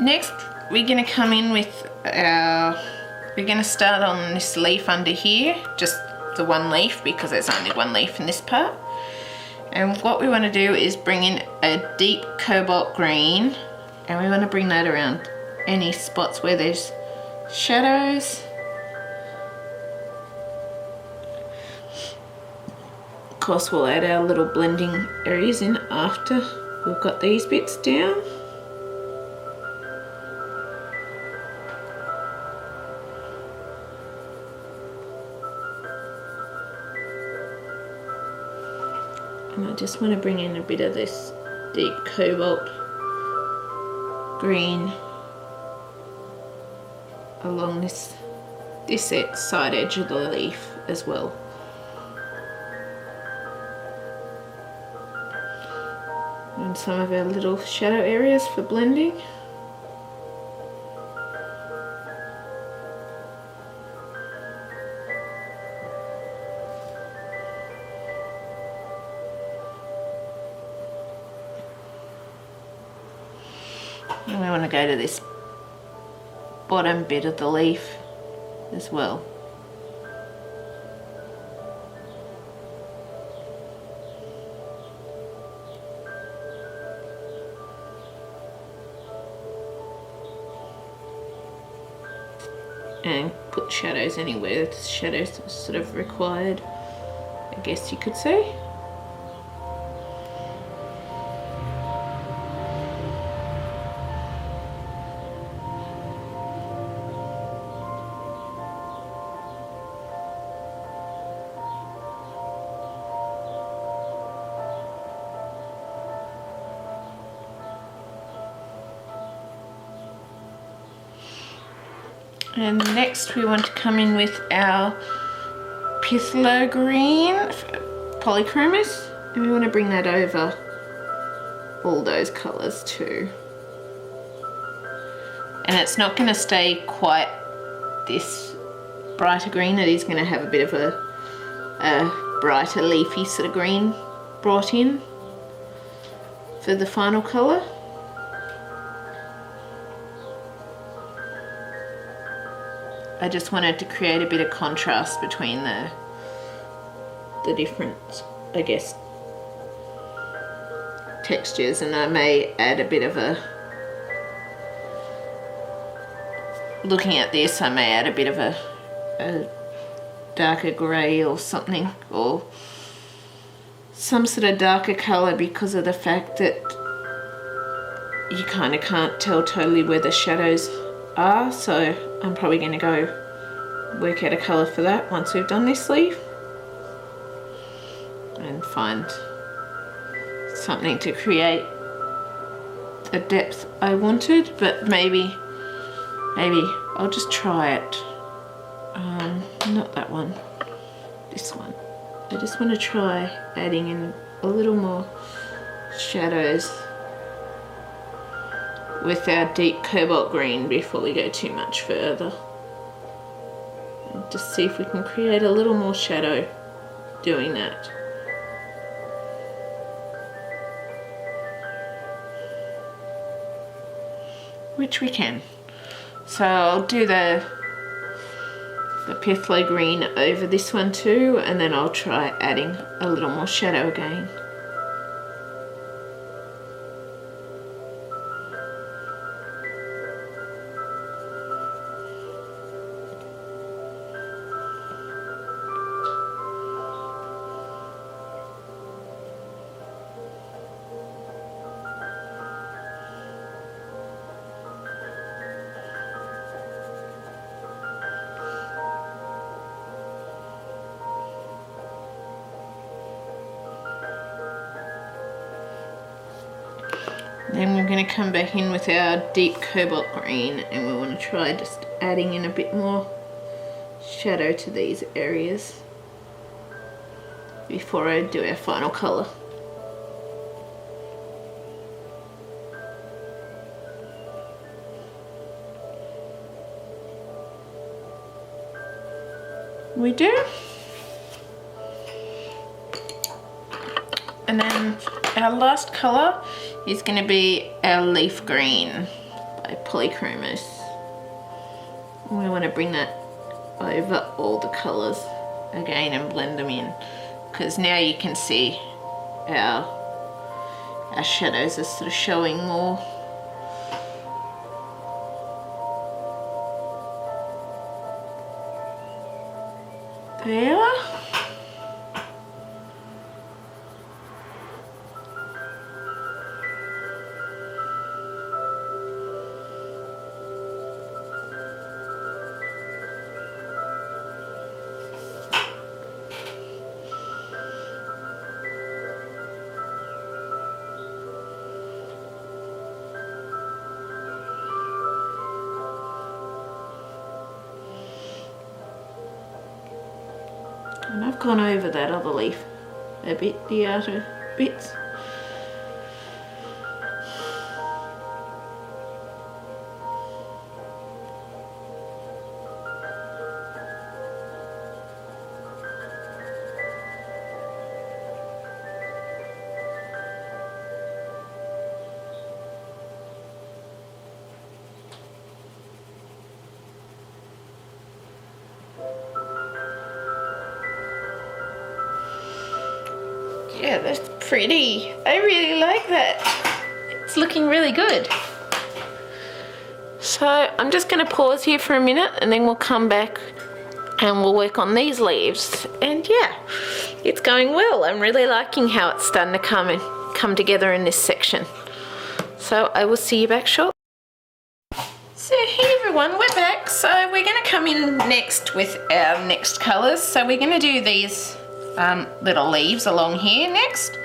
Next, we're going to come in with our... We're going to start on this leaf under here, just the one leaf, because there's only one leaf in this part. And what we want to do is bring in a deep cobalt green, and we want to bring that around any spots where there's shadows. Of course, we'll add our little blending areas in after we've got these bits down. And I just want to bring in a bit of this deep cobalt green along this side edge of the leaf as well. And some of our little shadow areas for blending. And we want to go to this bottom bit of the leaf as well. And put shadows anywhere the shadows are sort of required, I guess you could say. And next we want to come in with our Phthalo Green Polychromos, and we want to bring that over all those colours too. And it's not going to stay quite this brighter green, it is going to have a bit of a brighter leafy sort of green brought in for the final colour. I just wanted to create a bit of contrast between the different, I guess, textures, and I may add a bit of a, looking at this, I may add a bit of a darker grey or something, or some sort of darker colour, because of the fact that you kind of can't tell totally where the shadows are, so I'm probably going to go work out a colour for that once we've done this leaf and find something to create the depth I wanted. But maybe I'll just try it, not that one, this one. I just want to try adding in a little more shadows with our deep cobalt green before we go too much further. And just see if we can create a little more shadow doing that. Which we can. So I'll do the Phthalo Green over this one too, and then I'll try adding a little more shadow again. Then we're going to come back in with our deep cobalt green, and we want to try just adding in a bit more shadow to these areas before I do our final colour. we do. And then our last colour is going to be our leaf green by Polychromos. We want to bring that over all the colours again and blend them in, because now you can see our shadows are sort of showing more. There. And I've gone over that other leaf a bit, the outer bits. Yeah, that's pretty. I really like that. It's looking really good. So I'm just going to pause here for a minute and then we'll come back and we'll work on these leaves. And yeah, it's going well. I'm really liking how it's starting to come together in this section. So I will see you back shortly. So hey everyone, we're back. So we're going to come in next with our next colours. So we're going to do these little leaves along here next,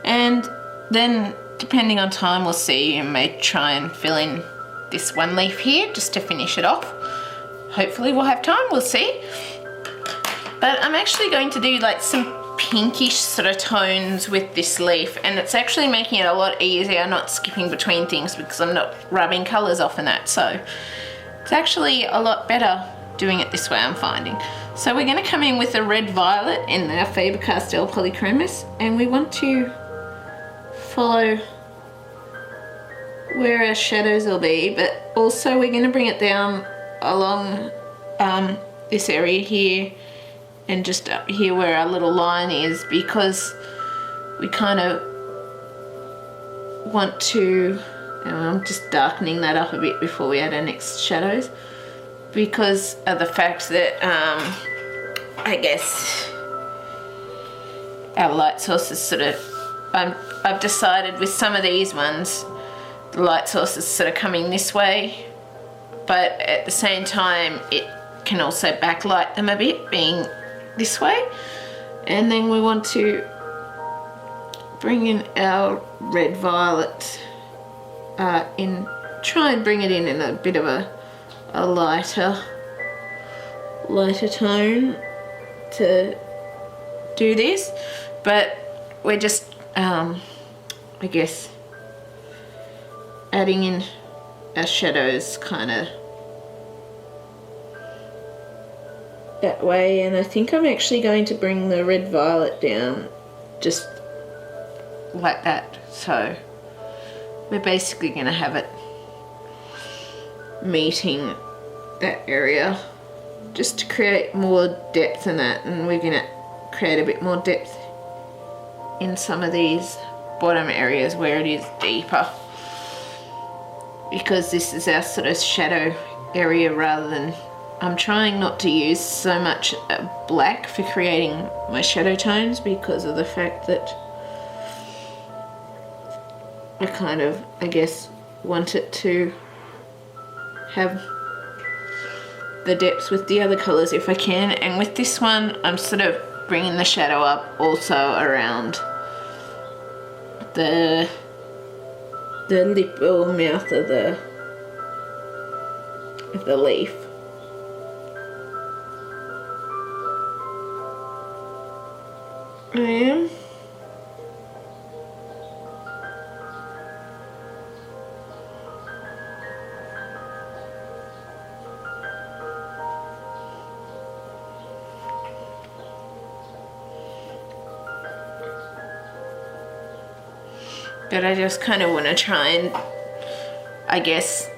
and then depending on time we'll see, and may try and fill in this one leaf here just to finish it off. Hopefully we'll have time, we'll see. But I'm actually going to do like some pinkish sort of tones with this leaf, and it's actually making it a lot easier not skipping between things because I'm not rubbing colours off and that, so it's actually a lot better doing it this way, I'm finding. So we're going to come in with a red violet in our Fabercastell Polychromos, and we want to follow where our shadows will be, but also we're going to bring it down along this area here and just up here where our little line is, because we kind of want to, I'm just darkening that up a bit before we add our next shadows, because of the fact that I guess our light source is sort of, I've decided with some of these ones the light source is sort of coming this way, but at the same time it can also backlight them a bit being this way. And then we want to bring in our red violet in, try and bring it in a bit of a lighter tone to do this, but we're just I guess adding in our shadows kind of that way. And I think I'm actually going to bring the red violet down just like that, so we're basically going to have it meeting that area just to create more depth in that, and we're going to create a bit more depth in some of these bottom areas where it is deeper, because this is our sort of shadow area rather than, I'm trying not to use so much black for creating my shadow tones because of the fact that I kind of, I guess, want it to have the depths with the other colours if I can. And with this one I'm sort of bringing the shadow up also around the lip or mouth of the leaf. I am. But I just kind of want to try and, I guess,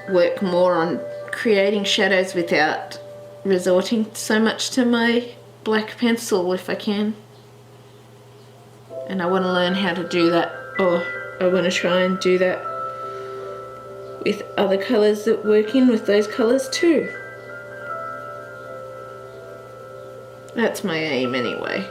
work more on creating shadows without resorting so much to my black pencil if I can. And I want to learn how to do that, or I want to try and do that with other colours that work in with those colours too. That's my aim anyway.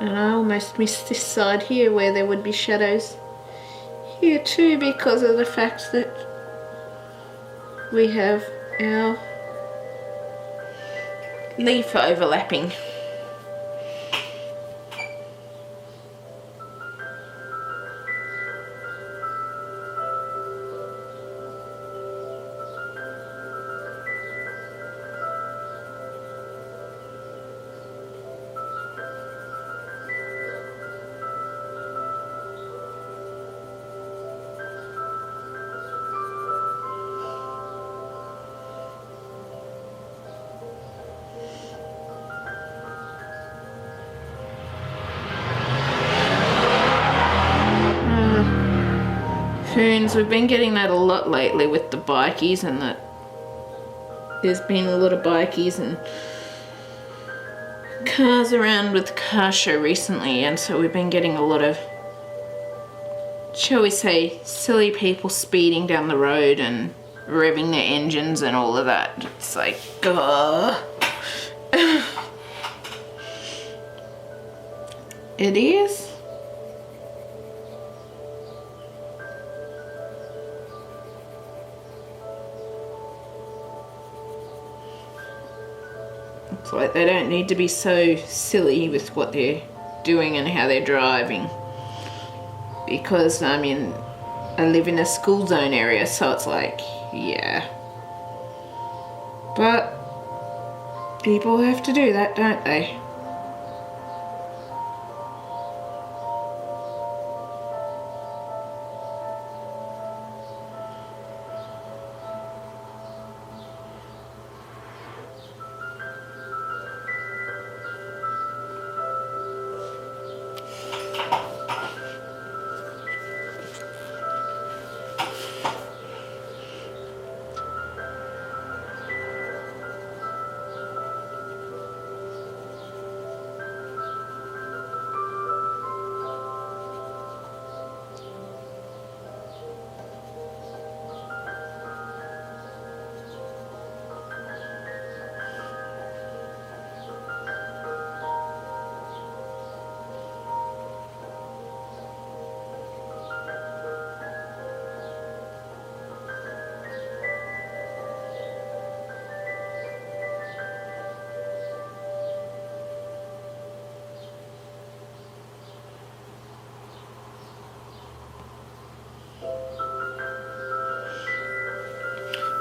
And I almost missed this side here where there would be shadows here too, because of the fact that we have our leaf overlapping. Coons, we've been getting that a lot lately with the bikies, and that there's been a lot of bikies and cars around with the car show recently, and so we've been getting a lot of, shall we say, silly people speeding down the road and revving their engines and all of that. It's like, ugh. It is. It's like they don't need to be so silly with what they're doing and how they're driving. Because, I mean, I live in a school zone area, so it's like, yeah. But people have to do that, don't they?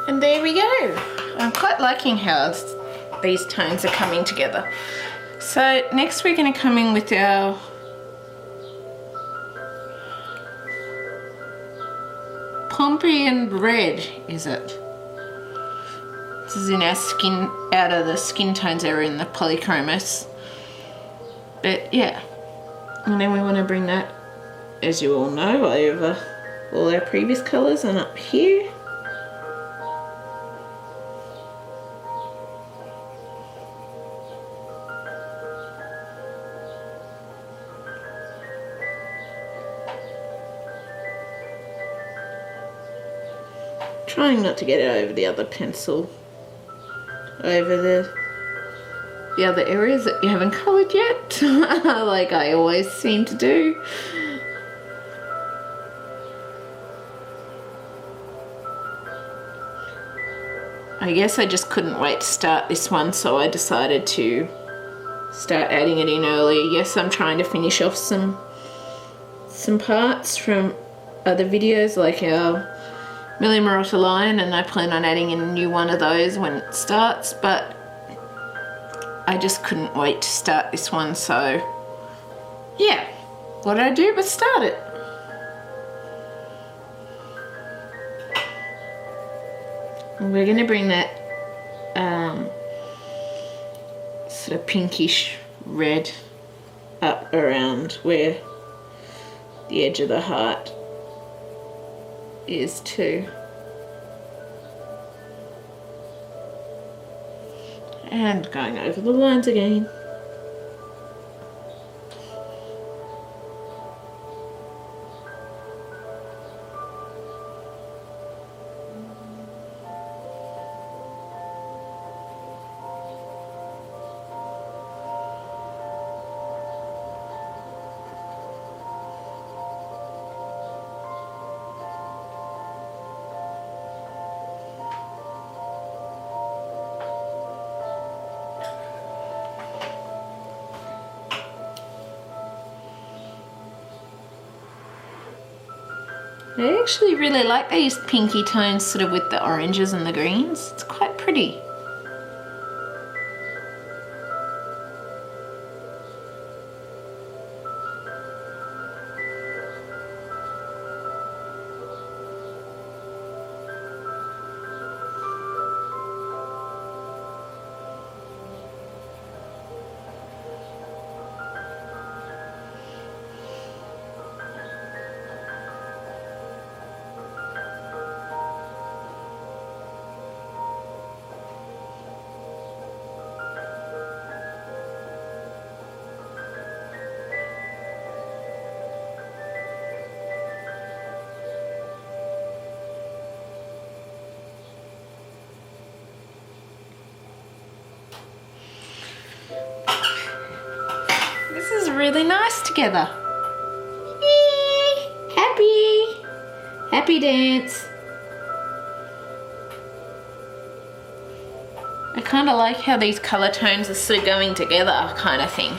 And there we go. I'm quite liking how these tones are coming together. So next we're going to come in with our Pompeian Red, is it? This is in our skin, out of the skin tones area in the Polychromos. But yeah, and then we want to bring that, as you all know, over all our previous colours and up here. Trying not to get it over the other pencil, over the other areas that you haven't coloured yet, like I always seem to do. I guess I just couldn't wait to start this one, so I decided to start adding it in earlier. Yes, I'm trying to finish off some parts from other videos, like our Millie Marotta line, and I plan on adding in a new one of those when it starts, but I just couldn't wait to start this one, so yeah, what did I do but start it? We're going to bring that sort of pinkish red up around where the edge of the heart is too. And going over the lines again. I actually really like these pinky tones sort of with the oranges and the greens. It's quite pretty. This is really nice together. Yay! Happy dance. I kind of like how these color tones are sort of going together, kind of thing.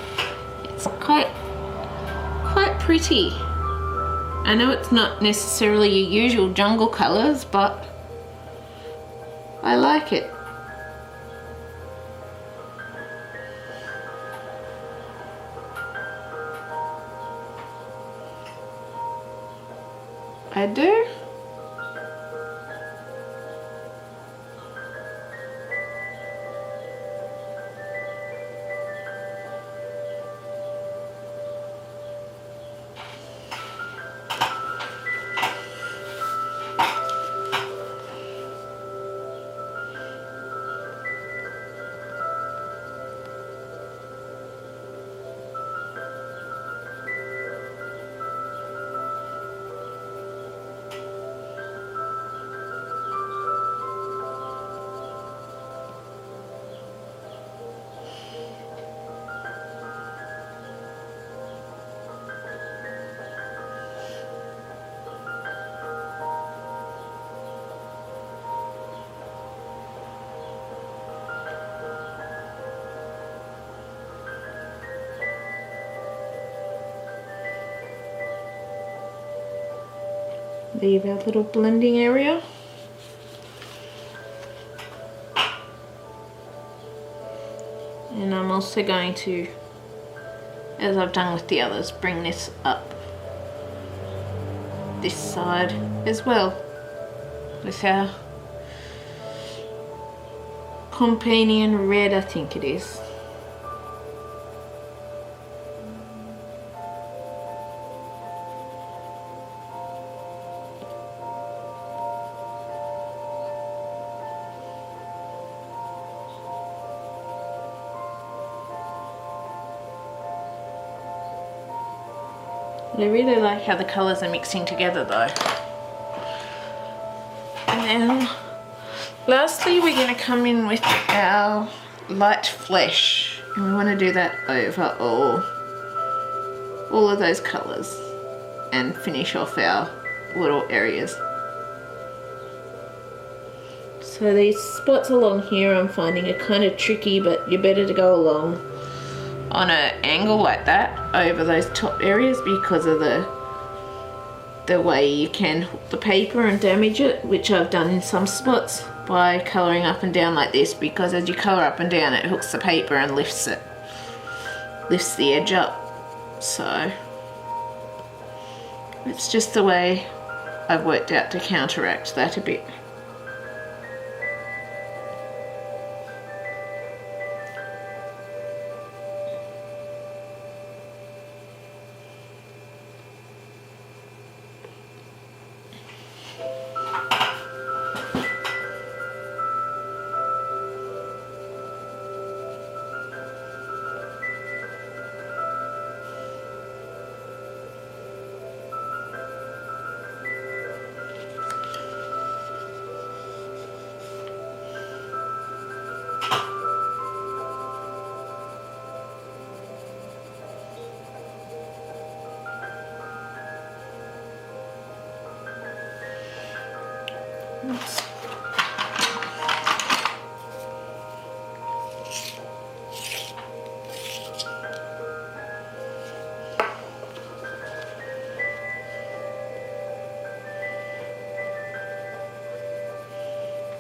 It's quite pretty. I know it's not necessarily your usual jungle colors, but I like it. I do. Leave our little blending area. And I'm also going to, as I've done with the others, bring this up this side as well with our Pompeian Red, I think it is. I really like how the colours are mixing together though. And then lastly we're going to come in with our light flesh, and we want to do that over all of those colours and finish off our little areas. So these spots along here I'm finding are kind of tricky, but you're better to go along on an angle like that over those top areas because of the way you can hook the paper and damage it, which I've done in some spots. by colouring up and down like this, because as you colour up and down it hooks the paper and lifts it, lifts the edge up. So it's just the way I've worked out to counteract that a bit.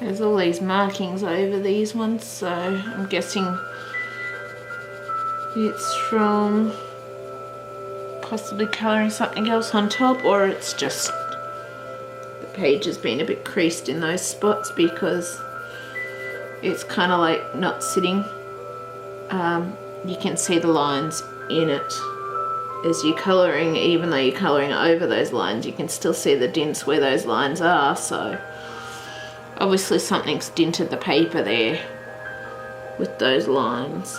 There's all these markings over these ones, so I'm guessing it's from possibly colouring something else on top, or it's just the page has been a bit creased in those spots because it's kind of like not sitting. You can see the lines in it as you're colouring. Even though you're colouring over those lines, you can still see the dints where those lines are, so obviously something's dinted the paper there with those lines.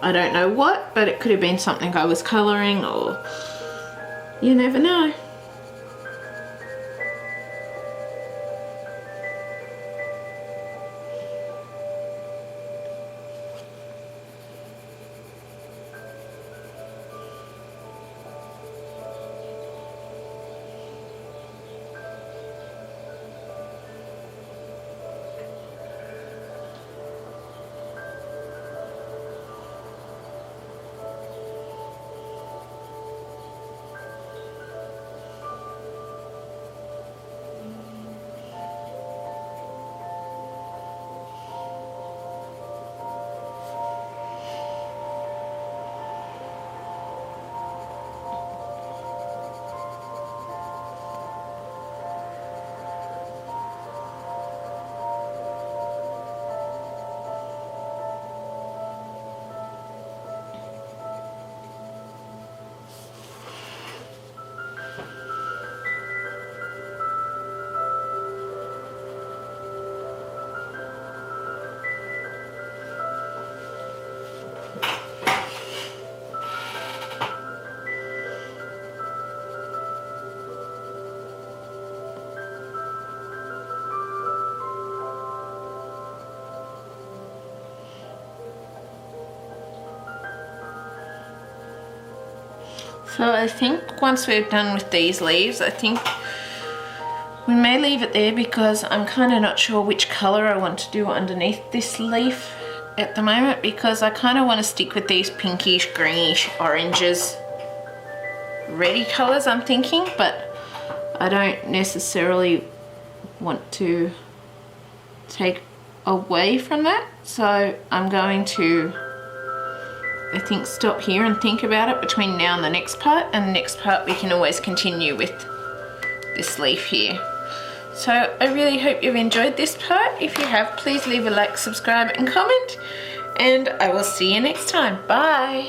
I don't know what, but it could have been something I was colouring, or you never know. So I think once we're done with these leaves, I think we may leave it there because I'm kind of not sure which colour I want to do underneath this leaf at the moment, because I kind of want to stick with these pinkish, greenish, oranges, reddy colours I'm thinking, but I don't necessarily want to take away from that. So I'm going to, I think, stop here and think about it between now and the next part, and the next part we can always continue with this leaf here. So I really hope you've enjoyed this part. If you have, please leave a like, subscribe and comment, and I will see you next time. Bye!